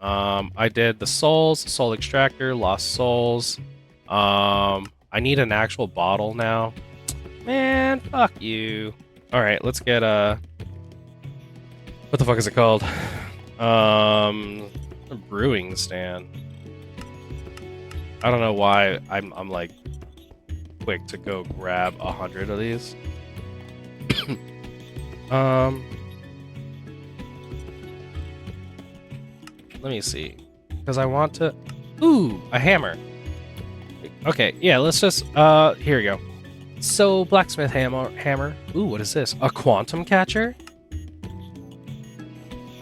I did the souls, soul extractor, lost souls. I need an actual bottle now. Man, fuck you. Alright, let's get what the fuck is it called? A brewing stand. I don't know why I'm like quick to go grab 100 of these. Let me see. Because I want to... Ooh, a hammer. Okay, yeah, let's just... here we go. So, blacksmith hammer. Ooh, what is this? A quantum catcher?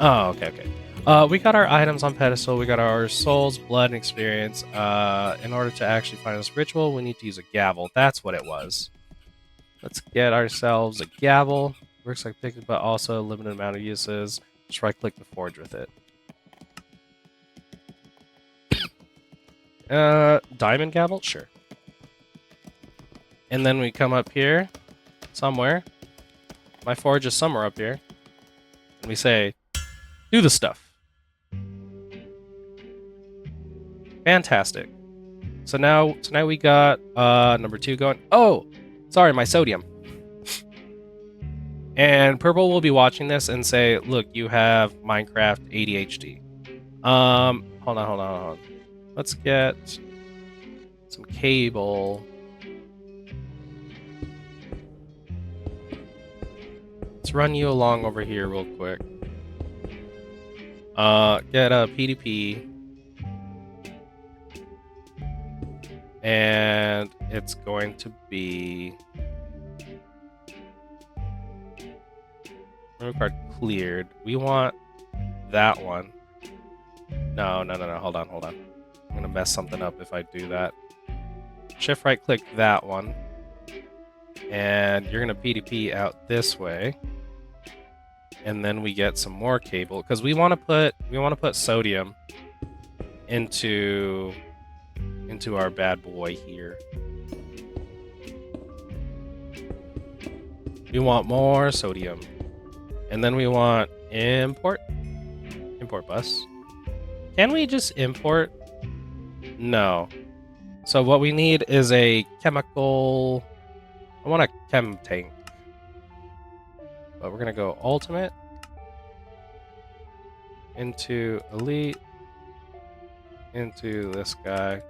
Oh, okay. We got our items on pedestal. We got our souls, blood, and experience. In order to actually find this ritual, we need to use a gavel. That's what it was. Let's get ourselves a gavel. Works like picking, but also a limited amount of uses. Just right-click the forge with it. Diamond gavel? Sure. And then we come up here, somewhere. My forge is somewhere up here. And we say, do the stuff. Fantastic. So now we got number 2 going. Oh, sorry, my sodium. And Purple will be watching this and say, look, you have Minecraft ADHD. Hold on. Let's get some cable. Let's run you along over here real quick. Get a PDP. And it's going to be... Memory card cleared. We want that one. No. Hold on. I'm gonna mess something up if I do that. Shift right click that one. And you're gonna PDP out this way. And then we get some more cable. Because we wanna put sodium into our bad boy here. We want more sodium. And then we want import bus. Can we just import? No. So what we need is a chemical... I want a chem tank. But we're going to go ultimate. Into elite. Into this guy.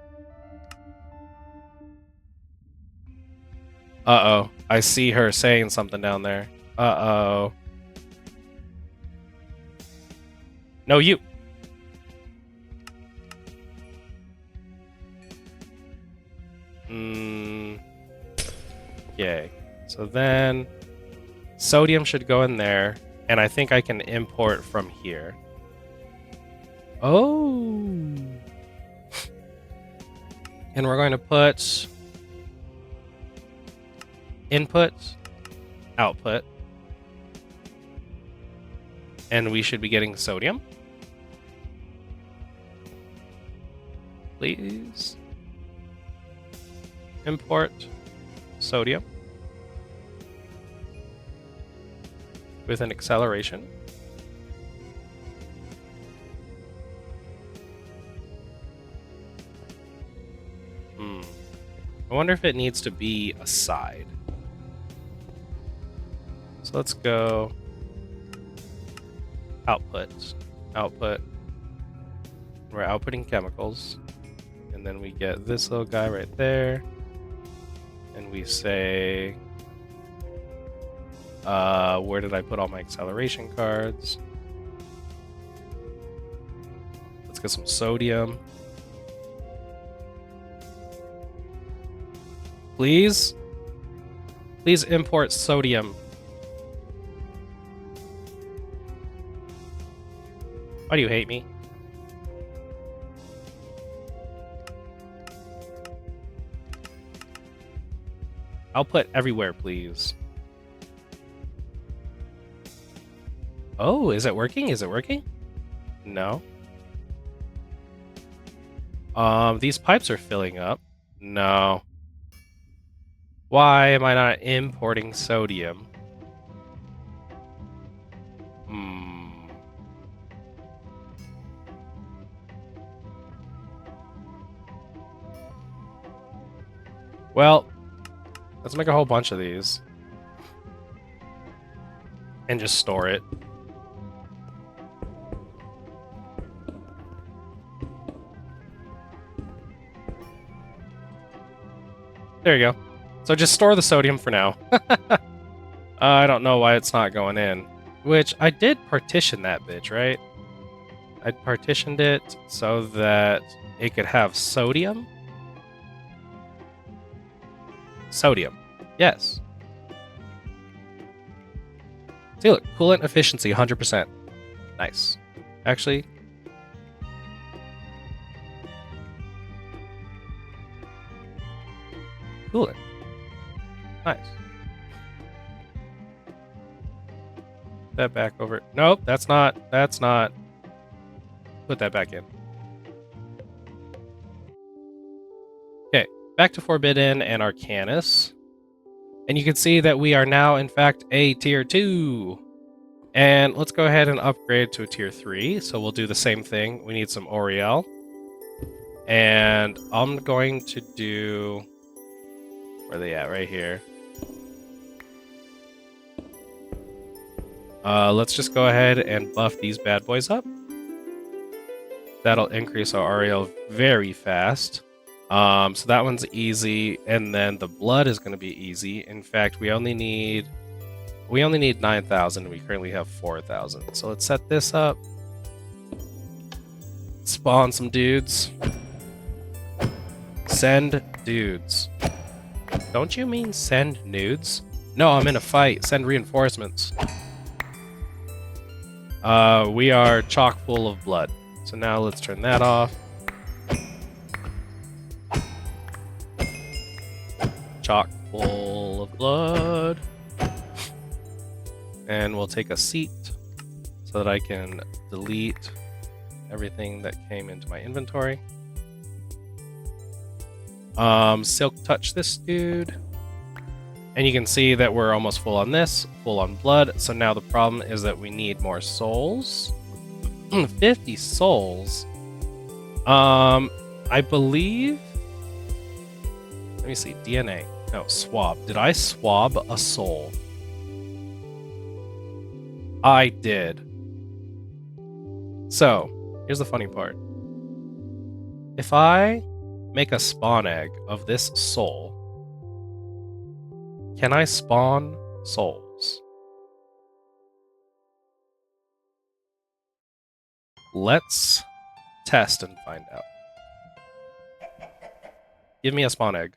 Uh-oh. I see her saying something down there. Uh-oh. No, you. Okay. So then sodium should go in there, and I think I can import from here. Oh. And we're going to put input, output, and we should be getting sodium. Please. Import sodium with an acceleration. I wonder if it needs to be a side. So let's go output, output. We're outputting chemicals. And then we get this little guy right there. And we say, where did I put all my acceleration cards? Let's get some sodium. Please? Please import sodium. Why do you hate me? Output everywhere, please. Oh, is it working? Is it working? No. These pipes are filling up. No. Why am I not importing sodium? Well, let's make a whole bunch of these. And just store it. There you go. So just store the sodium for now. I don't know why it's not going in. Which, I did partition that bitch, right? I partitioned it so that it could have sodium. Sodium. Yes. See, look. Coolant efficiency, 100%. Nice. Actually... coolant. Nice. That back over. Nope, that's not. Put that back in. Okay, back to Forbidden and Arcanus. And you can see that we are now, in fact, a tier 2. And let's go ahead and upgrade to a tier 3. So we'll do the same thing. We need some Oriel. And I'm going to do... where are they at? Right here. Let's just go ahead and buff these bad boys up. That'll increase our REL very fast. So that one's easy, and then the blood is going to be easy. In fact, we only need 9,000, and we currently have 4,000. So let's set this up. Spawn some dudes. Send dudes. Don't you mean send nudes? No, I'm in a fight. Send reinforcements. We are chock full of blood. So now let's turn that off. Chock full of blood. And we'll take a seat so that I can delete everything that came into my inventory. Silk touch this dude. And you can see that we're almost full on this, full on blood. So now the problem is that we need more souls. 50 souls. I believe... let me see, DNA. No, swab. Did I swab a soul? I did. So, here's the funny part. If I make a spawn egg of this soul, Can I spawn souls? Let's test and find out. Give me a spawn egg.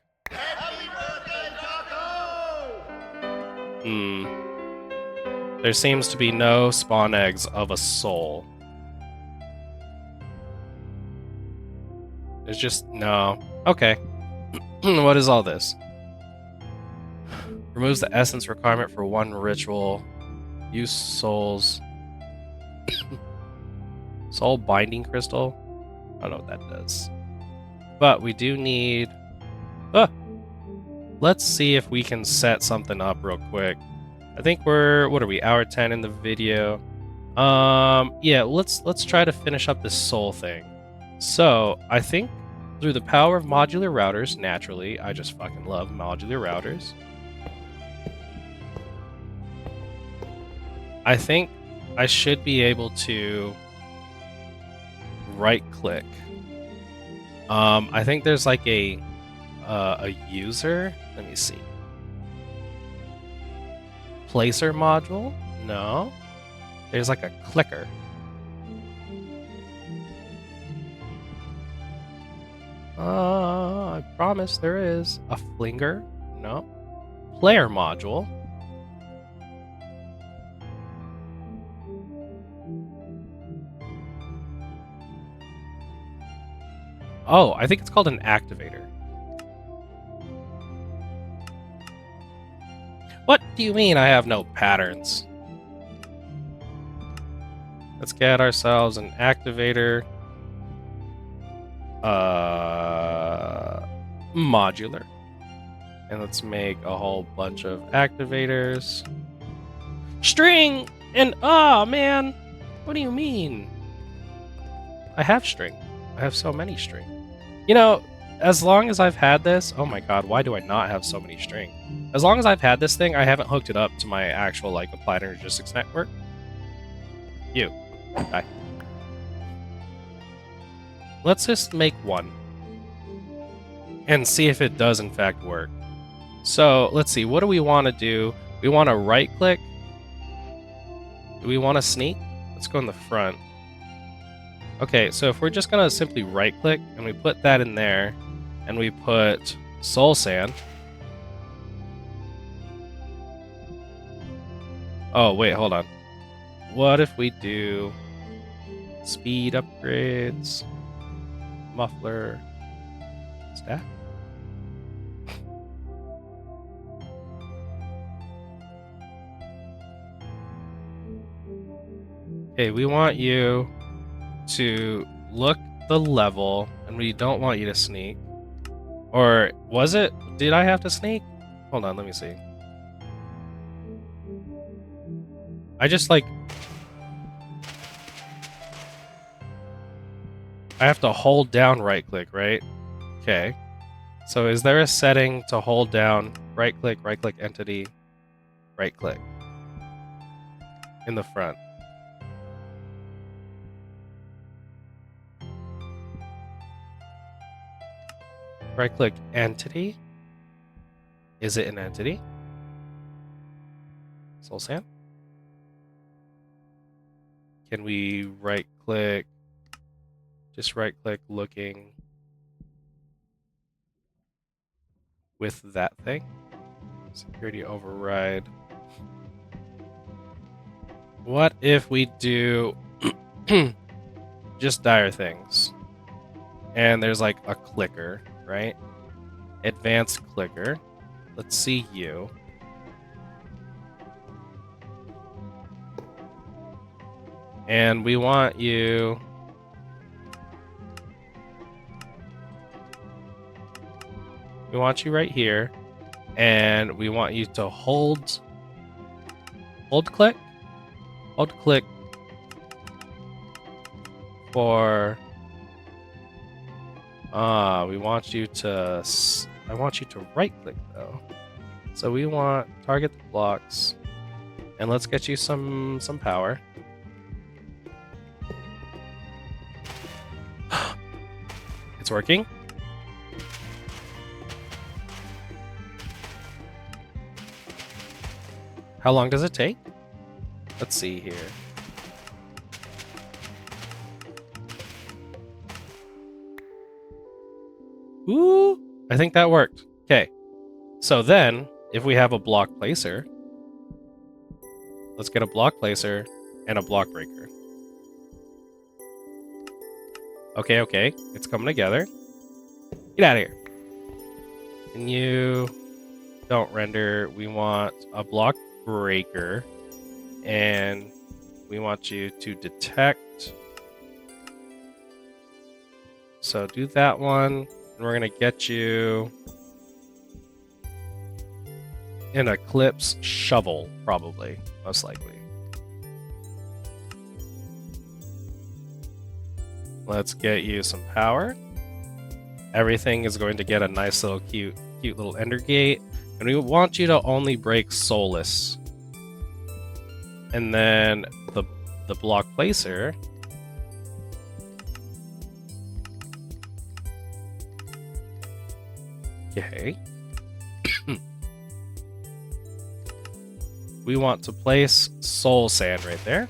There seems to be no spawn eggs of a soul. There's just no. Okay. What is all this? Removes the essence requirement for one ritual. Use souls. Soul binding crystal? I don't know what that does. But we do need... Let's see if we can set something up real quick. I think we're... What are we? Hour 10 in the video. Yeah, let's try to finish up this soul thing. So, I think through the power of modular routers, naturally, I just fucking love modular routers. I think I should be able to right-click. I think there's like a user. Let me see. Placer module? No. There's like a clicker. I promise there is. A flinger? No. Player module? Oh, I think it's called an activator. What do you mean I have no patterns? Let's get ourselves an activator. Modular. And let's make a whole bunch of activators. String! And, oh, man! What do you mean? I have string. I have so many string. You know, as long as I've had this... Oh my god, why do I not have so many string? As long as I've had this thing, I haven't hooked it up to my actual, like, applied energistics network. You. Die. Let's just make one. And see if it does, in fact, work. So, let's see. What do we want to do? We want to right-click. Do we want to sneak? Let's go in the front. Okay, so if we're just going to simply right-click, and we put that in there, and we put soul sand. Oh, wait, hold on. What if we do speed upgrades, muffler, stack? Okay, we want you to look the level, and we don't want you to sneak. Or was it? Did I have to sneak? Hold on, let me see. I just like... I have to hold down right-click, right? Okay. So is there a setting to hold down right-click entity, right-click in the front? Right-click entity? Is it an entity? Soul sand? Can we right-click? Just right-click looking with that thing. Security override. What if we do just dire things? And there's like a clicker, right? Advanced clicker. Let's see you. And we want you... We want you right here, and we want you to hold click for, we want you to, I want you to right click though. So we want target the blocks, and let's get you some power. It's working. How long does it take? Let's see here. Ooh, I think that worked. Okay. So then, if we have a block placer, let's get a block placer and a block breaker. Okay, okay. It's coming together. Get out of here. And you don't render. We want a block breaker. And we want you to detect. So do that one. And we're going to get you an Eclipse shovel, probably. Most likely. Let's get you some power. Everything is going to get a nice little cute little ender gate. And we want you to only break soulless. And then the block placer. Okay. We want to place soul sand right there.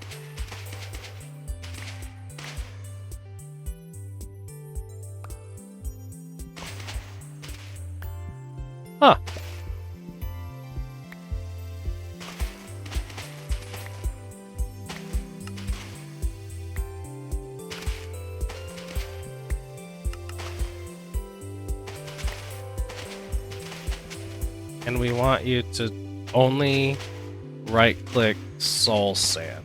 Huh. And we want you to only right-click soul sand.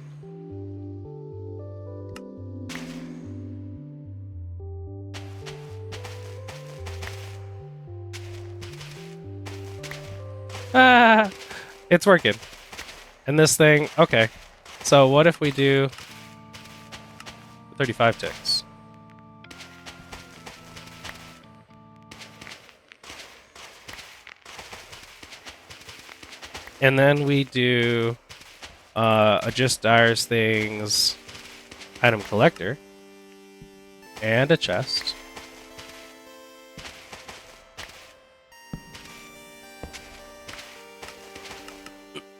Ah, it's working. And this thing, okay. So what if we do 35 ticks? And then we do adjust Dyer's things, item collector, and a chest.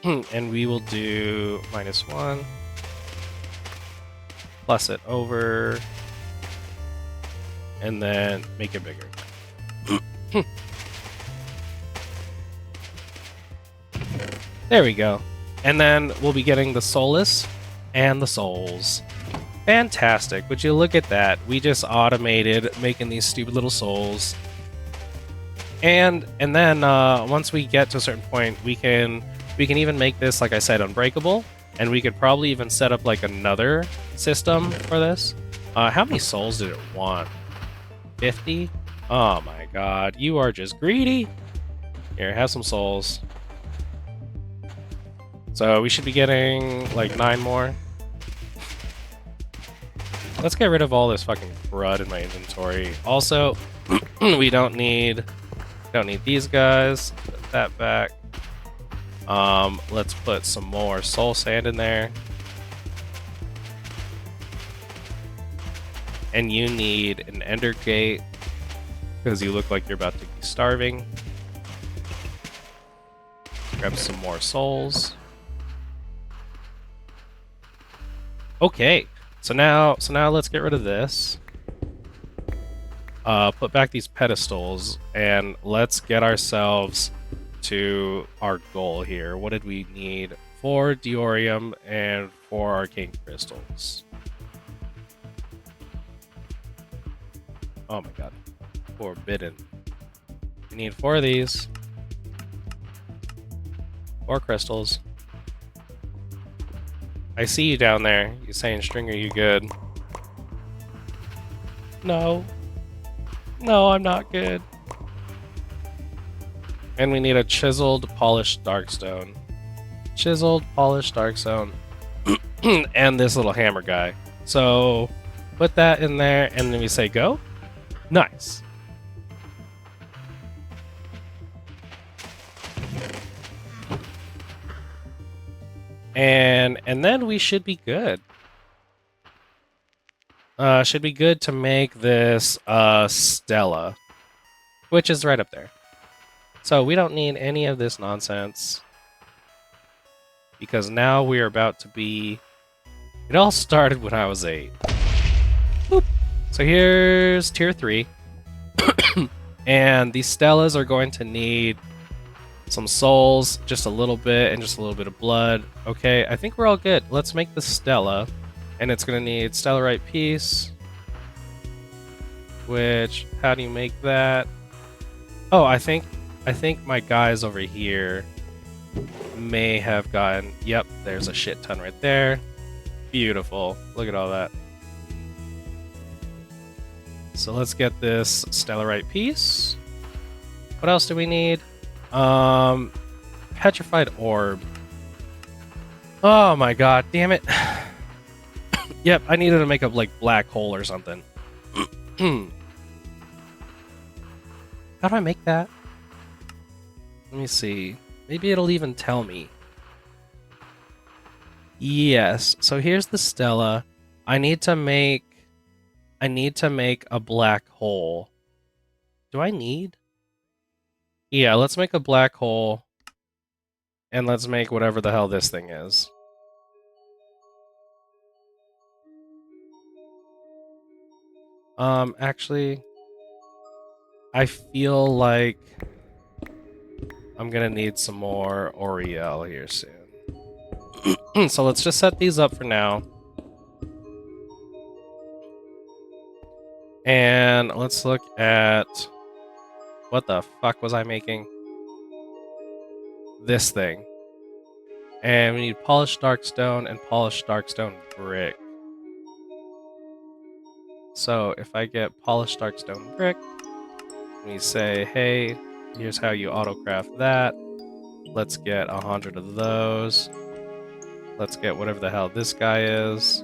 And we will do -1, plus it over, and then make it bigger. There we go. And then we'll be getting the soulless and the souls. Fantastic. Would you look at that? We just automated making these stupid little souls. And then once we get to a certain point, we can even make this, like I said, unbreakable. And we could probably even set up like another system for this. How many souls did it want? 50? Oh my god. You are just greedy. Here, have some souls. So we should be getting like 9 more. Let's get rid of all this fucking crud in my inventory. Also, we don't need these guys. Put that back. Let's put some more soul sand in there. And you need an ender gate because you look like you're about to be starving. Grab some more souls. Okay, so now let's get rid of this. Put back these pedestals, and let's get ourselves to our goal here. What did we need? 4 Diorium and 4 arcane crystals. Oh my god. Forbidden. We need 4 of these. 4 crystals. I see you down there. You saying, Stringer, you good? No. No, I'm not good. And we need a chiseled, polished darkstone. Chiseled, polished darkstone. And this little hammer guy. So, put that in there, and then we say go. Nice. And then we should be good. Should be good to make this Stella, which is right up there. So we don't need any of this nonsense. because now we are about to be... It all started when I was 8. Boop. So here's tier 3. And these Stellas are going to need some souls, just a little bit, and just a little bit of blood. Okay, I think we're all good. Let's make the Stella. And it's going to need Stellarite Piece. Which, how do you make that? Oh, I think my guys over here may have gotten... Yep, there's a shit ton right there. Beautiful. Look at all that. So let's get this Stellarite Piece. What else do we need? Petrified Orb. Oh my god, damn it. Yep, I needed to make a like black hole or something. How do I make that? Let me see. Maybe it'll even tell me. Yes. So here's the Stella. I need to make a black hole. Do I need? Yeah, let's make a black hole. And let's make whatever the hell this thing is. Actually, I feel like I'm gonna need some more Oriel here soon. So let's just set these up for now. And let's look at... What the fuck was I making? This thing. And we need polished darkstone and polished darkstone brick. So if I get polished darkstone brick, we say, hey, here's how you autocraft that. Let's get 100 of those. Let's get whatever the hell this guy is.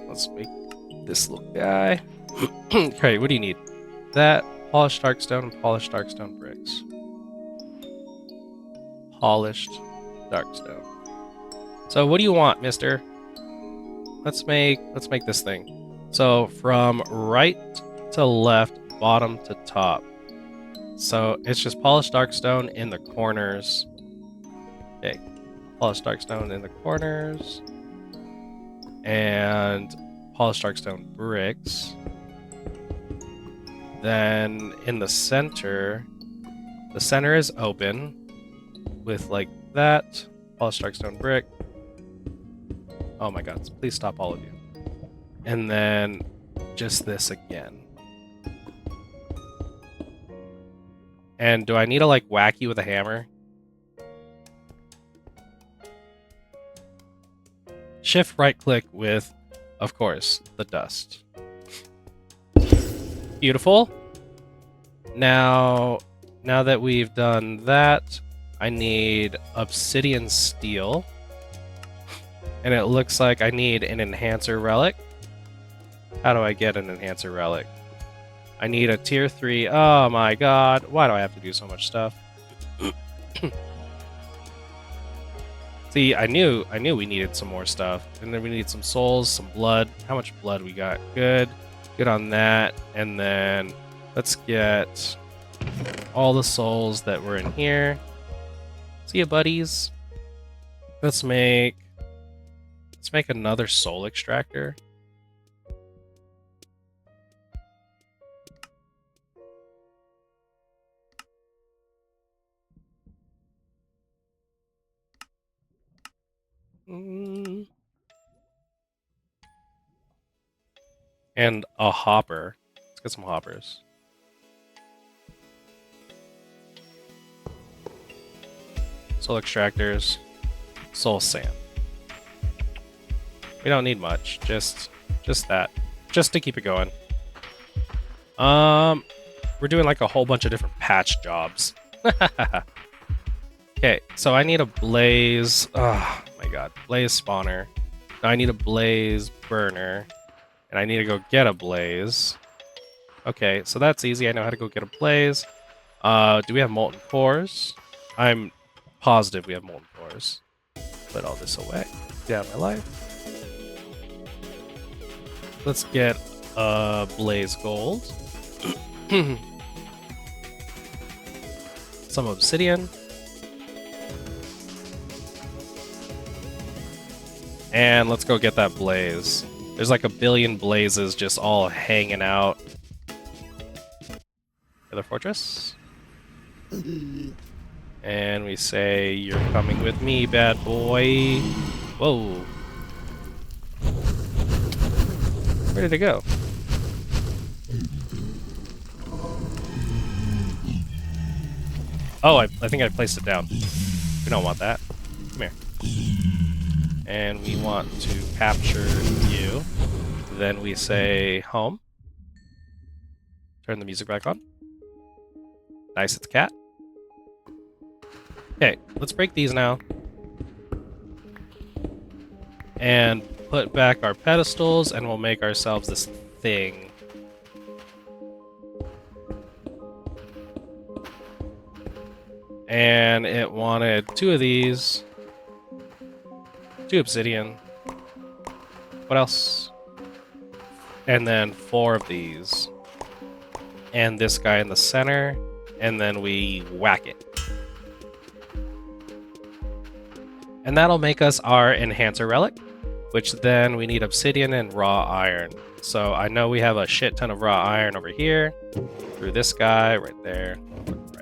Let's make this little guy. Okay, what do you need? That, polished darkstone, and polished darkstone bricks. Polished darkstone. So what do you want, mister? Let's make this thing. So from right to left, bottom to top. So it's just polished darkstone in the corners. Okay. Polished darkstone in the corners. And polished darkstone bricks. Then in the center is open with like that. Polished darkstone brick. Oh my god, please stop all of you. And then just this again. And do I need to like whack you with a hammer? Shift right click with, of course, the dust. Beautiful. Now that we've done that, I need obsidian steel. And it looks like I need an enhancer relic. How do I get an enhancer relic? I need a tier 3. Oh my god. Why do I have to do so much stuff? See, I knew we needed some more stuff. And then we need some souls, some blood. How much blood we got? Good. Good on that. And then let's get all the souls that were in here. See ya, buddies. Let's make another soul extractor. And a hopper. Let's get some hoppers. Soul extractors. Soul sand. We don't need much. Just that. Just to keep it going. We're doing like a whole bunch of different patch jobs. Okay, so I need a blaze. Oh my god. Blaze spawner. Now I need a blaze burner. And I need to go get a blaze. Okay, so that's easy. I know how to go get a blaze. Do we have molten cores? I'm positive we have molten cores. Put all this away. Get out of my life. Let's get blaze gold. Some obsidian. And let's go get that blaze. There's like a billion blazes just all hanging out. Other fortress. And we say, you're coming with me, bad boy. Whoa. Where did it go? Oh, I think I placed it down. We don't want that. Come here. And we want to capture you. Then we say home. Turn the music back on. Nice, it's a cat. Okay, let's break these now. And put back our pedestals, and we'll make ourselves this thing. And it wanted 2 of these. 2 obsidian. What else? And then 4 of these. And this guy in the center. And then we whack it. And that'll make us our enhancer relic, which then we need obsidian and raw iron. So I know we have a shit ton of raw iron over here. Through this guy right there.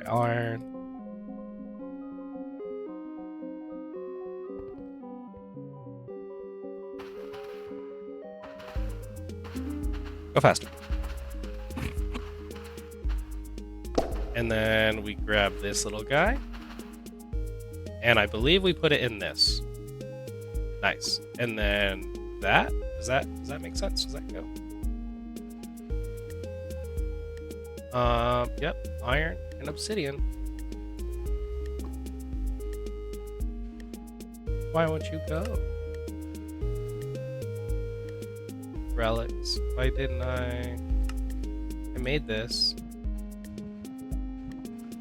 Raw iron. Go faster. And then we grab this little guy. And I believe we put it in this. Nice. And then that? Does that make sense? Does that go? Yep. Iron and obsidian. Why won't you go? Relics. Why didn't I made this.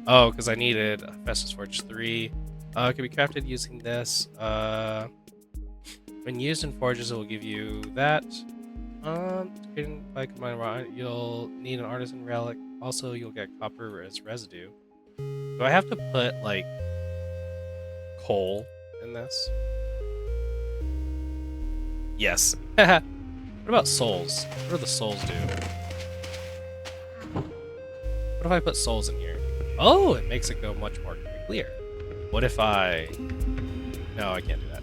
Oh, because I needed Festus Forge 3. It can be crafted using this. When used in forges, it will give you that. By combining raw, you'll need an artisan relic. Also, you'll get copper as residue. Do I have to put, like, coal in this? Yes. What about souls? What do the souls do? What if I put souls in here? Oh, it makes it go much more clear. What if I... No, I can't do that.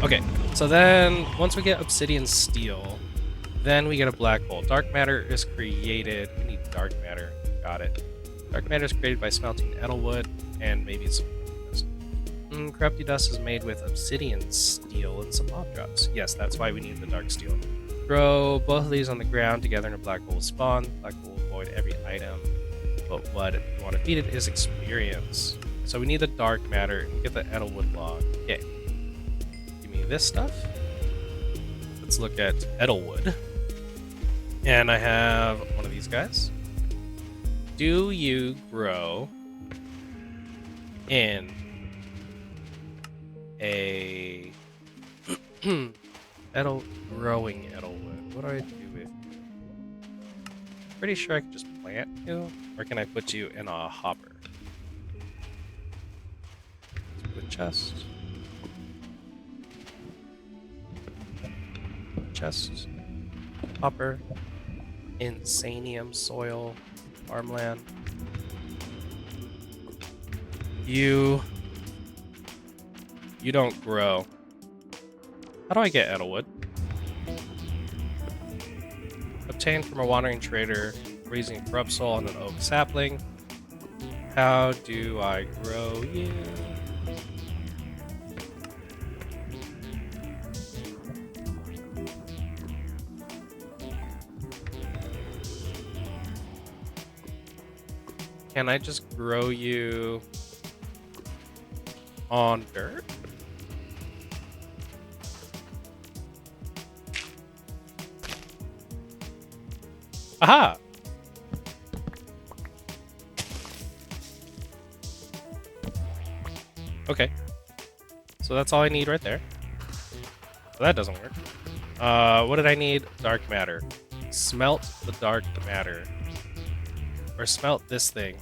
Okay, so then once we get obsidian steel, then we get a black hole. Dark matter is created. We need dark matter. Got it. Dark matter is created by smelting edelwood and maybe some dust. Corrupty dust is made with obsidian steel and some mob drops. Yes, that's why we need the dark steel. Throw both of these on the ground together and a black hole will spawn. Black hole will void every item. But what you want to feed it is experience. So we need the dark matter and get the edelwood log. Okay. Give me this stuff. Let's look at edelwood. And I have one of these guys. Do you grow in a growing edelwood? What do I do with you? Pretty sure I can just plant you, or can I put you in a hopper? Wood chest. Chest. Hopper. Insanium soil. Farmland. You don't grow. How do I get edelwood? Obtained from a wandering trader raising corrupt soul on an oak sapling. How do I grow you? Can I just grow you on dirt? Aha! Okay. So that's all I need right there. So that doesn't work. What did I need? Dark matter. Smelt the dark matter. Or smelt this thing.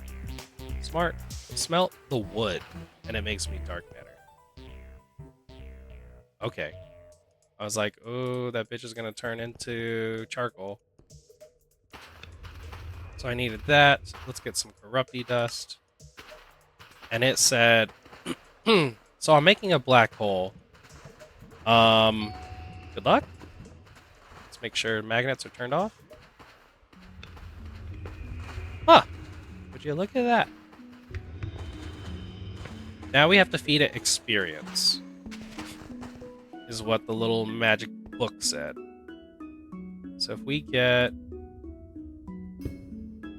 Smart. Smelt the wood, and it makes me dark matter. Okay. I was like, oh, that bitch is gonna turn into charcoal. So I needed that. Let's get some corrupty dust. And it said, so I'm making a black hole. Good luck. Let's make sure magnets are turned off. Huh. Would you look at that? Now we have to feed it experience. Is what the little magic book said. So if we get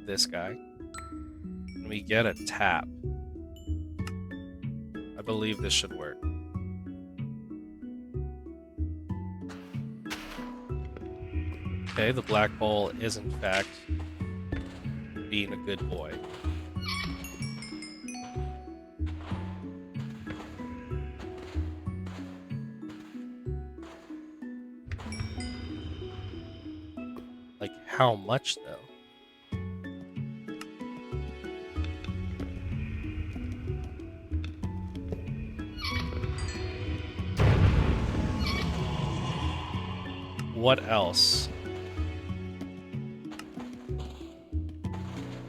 this guy, and we get a tap, I believe this should work. Okay, the black hole is in fact being a good boy. Like, how much, though? What else?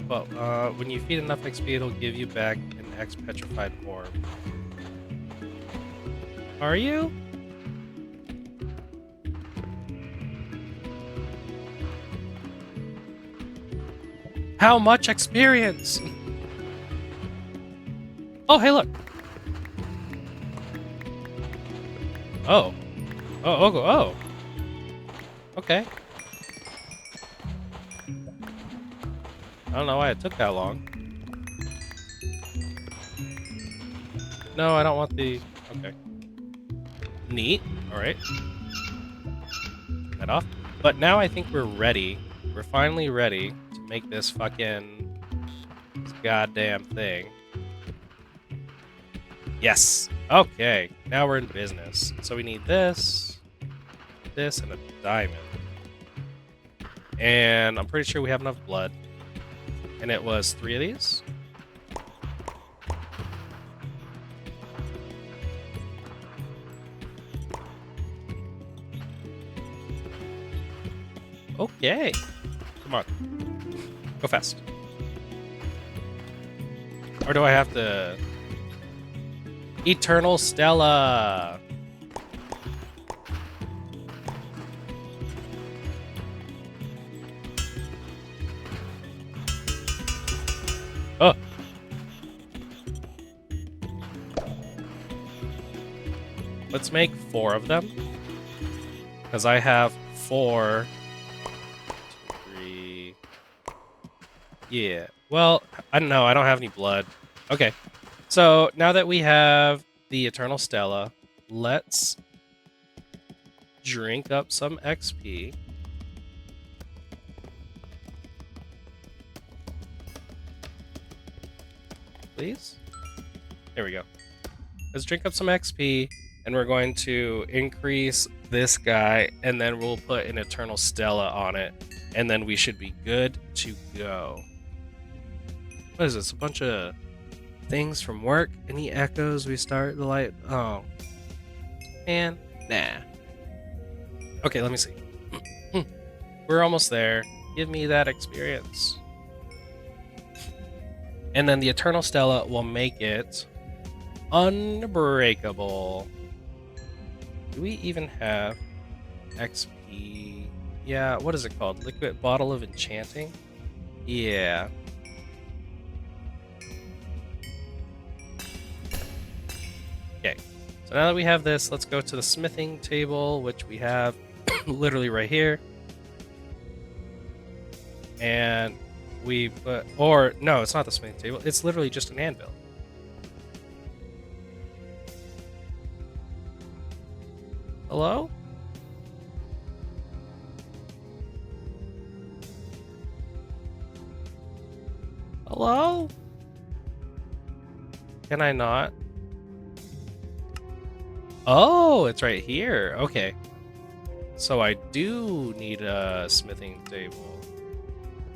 Well, when you feed enough XP, it'll give you back an X petrified orb. Are you? How much experience? Oh, hey, look. Oh. Oh. Okay. I don't know why it took that long. No, I don't want the... Okay. Neat. Alright. That off. But now I think we're ready. We're finally ready to make this fucking... this goddamn thing. Yes! Okay. Now we're in business. So we need this, this, and a diamond. And I'm pretty sure we have enough blood. And it was 3 of these. Okay. Come on. Go fast. Or do I have to... Eternal Stella! Oh! Let's make 4 of them. Because I have 4... 2, 3... Yeah. Well, I don't know. I don't have any blood. Okay. So, now that we have the Eternal Stella, let's drink up some XP. Please? There we go. Let's drink up some XP, and we're going to increase this guy, and then we'll put an Eternal Stella on it, and then we should be good to go. What is this? A bunch of things from work? Any echoes? We start the light. Oh. And nah. Okay, let me see. We're almost there. Give me that experience. And then the Eternal Stella will make it unbreakable. Do we even have XP? Yeah, what is it called? Liquid Bottle of Enchanting? Yeah. Okay, so now that we have this, let's go to the smithing table, which we have literally right here. And we put, or no, it's not the smithing table, it's literally just an anvil. Hello? Hello? Can I not? Oh, it's right here. Okay. So I do need a smithing table.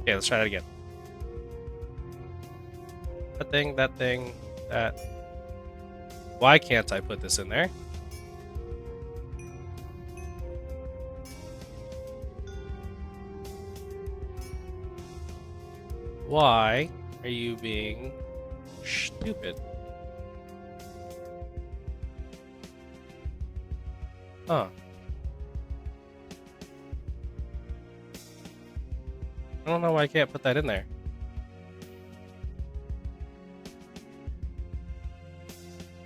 Okay, let's try that again. That thing, that. Why can't I put this in there? Why are you being stupid? Huh. I don't know why I can't put that in there.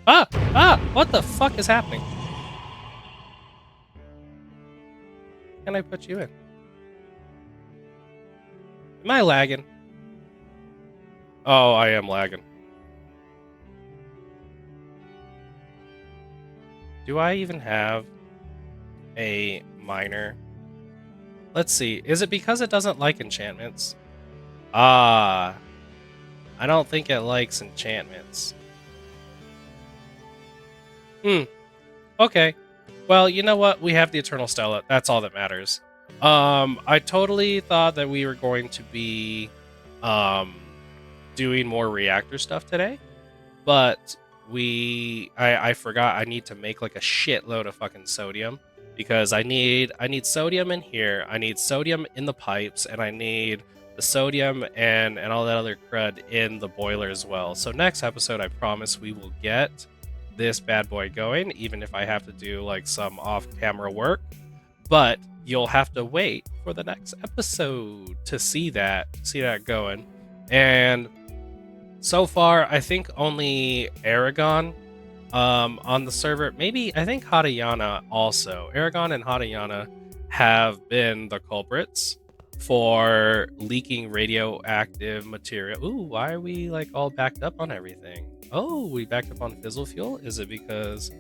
Ah! Ah! What the fuck is happening? Can I put you in? Am I lagging? Oh, I am lagging. Do I even have a miner? Let's see. Is it because it doesn't like enchantments? Ah. I don't think it likes enchantments. Okay. Well, you know what? We have the Eternal Stella. That's all that matters. I totally thought that we were going to be doing more reactor stuff today, but I forgot I need to make like a shitload of fucking sodium because I need sodium in here, I need sodium in the pipes, and I need the sodium and all that other crud in the boiler as well. So next episode, I promise we will get this bad boy going, even if I have to do like some off-camera work. But you'll have to wait for the next episode to see that going. And so far, I think only Aragon on the server. Maybe I think Hatayana also. Aragon and Hatayana have been the culprits for leaking radioactive material. Ooh, why are we like all backed up on everything? Oh, we backed up on fizzle fuel. Is it because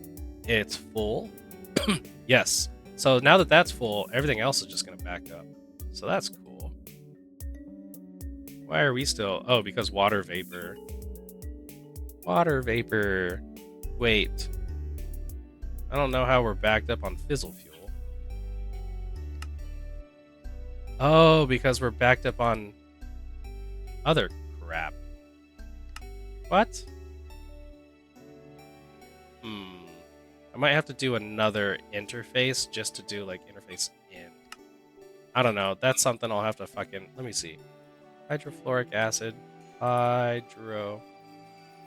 it's full? Yes. So now that that's full, everything else is just going to back up. So that's cool. Why are we still... Oh, because water vapor. Water vapor. Wait. I don't know how we're backed up on fizzle fuel. Oh, because we're backed up on other crap. What? I might have to do another interface just to do like interface in. I don't know. That's something I'll have to fucking... Let me see. Hydrofluoric acid. Hydro...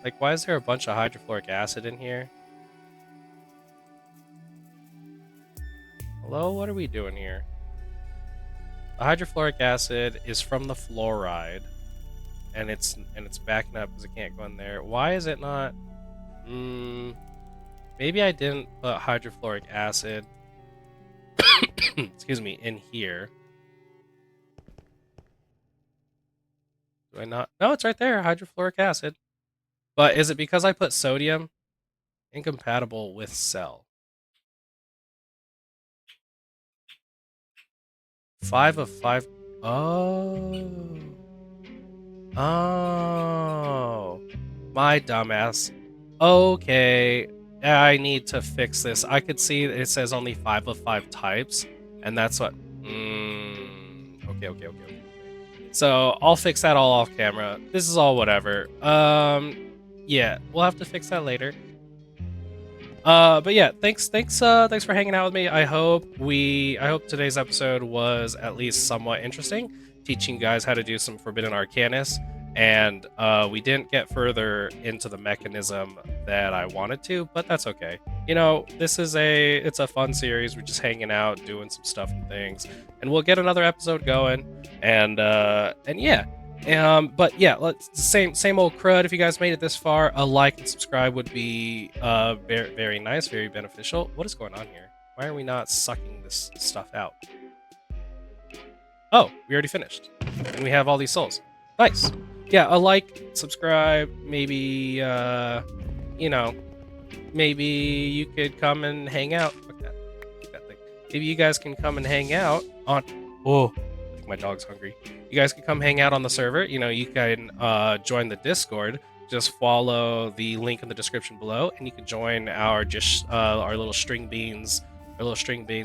Like, why is there a bunch of hydrofluoric acid in here? Hello? What are we doing here? The hydrofluoric acid is from the fluoride. And it's backing up because it can't go in there. Why is it not... Maybe I didn't put hydrofluoric acid... excuse me, in here. Do I not? No, it's right there, hydrofluoric acid. But is it because I put sodium? Incompatible with cell. 5 of 5. Oh. Oh. My dumbass. Okay. I need to fix this. I could see it says only 5 of 5 types. And that's what... Okay. So I'll fix that all off camera. This is all whatever. Yeah, we'll have to fix that later. But yeah, thanks for hanging out with me. I hope today's episode was at least somewhat interesting, teaching you guys how to do some Forbidden Arcanus, and we didn't get further into the mechanism that I wanted to, but that's okay. You know, it's a fun series. We're just hanging out, doing some stuff and things, and we'll get another episode going, and yeah. But yeah, same old crud. If you guys made it this far, a like and subscribe would be very, very nice, very beneficial. What is going on here? Why are we not sucking this stuff out? Oh, we already finished, and we have all these souls. Nice. Yeah, a like, subscribe, maybe you know, maybe you could come and hang out. Fuck that thing. Maybe you guys can come and hang out on. Oh, I think my dog's hungry. You guys can come hang out on the server. You know, you can join the Discord. Just follow the link in the description below, and you can join our little string beans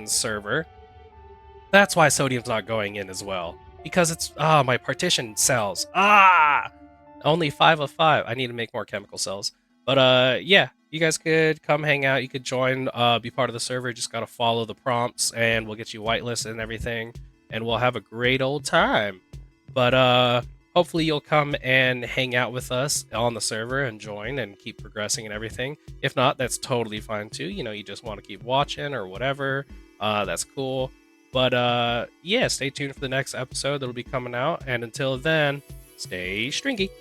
server. That's why sodium's not going in as well. Because it's my partition cells. Only 5 of 5. I need to make more chemical cells. But yeah, you guys could come hang out. You could join, be part of the server. Just gotta follow the prompts, and we'll get you whitelisted and everything, and we'll have a great old time. But hopefully you'll come and hang out with us on the server and join and keep progressing and everything. If not, that's totally fine too. You know, you just want to keep watching or whatever. That's cool. But yeah, stay tuned for the next episode that'll be coming out. And until then, stay stringy.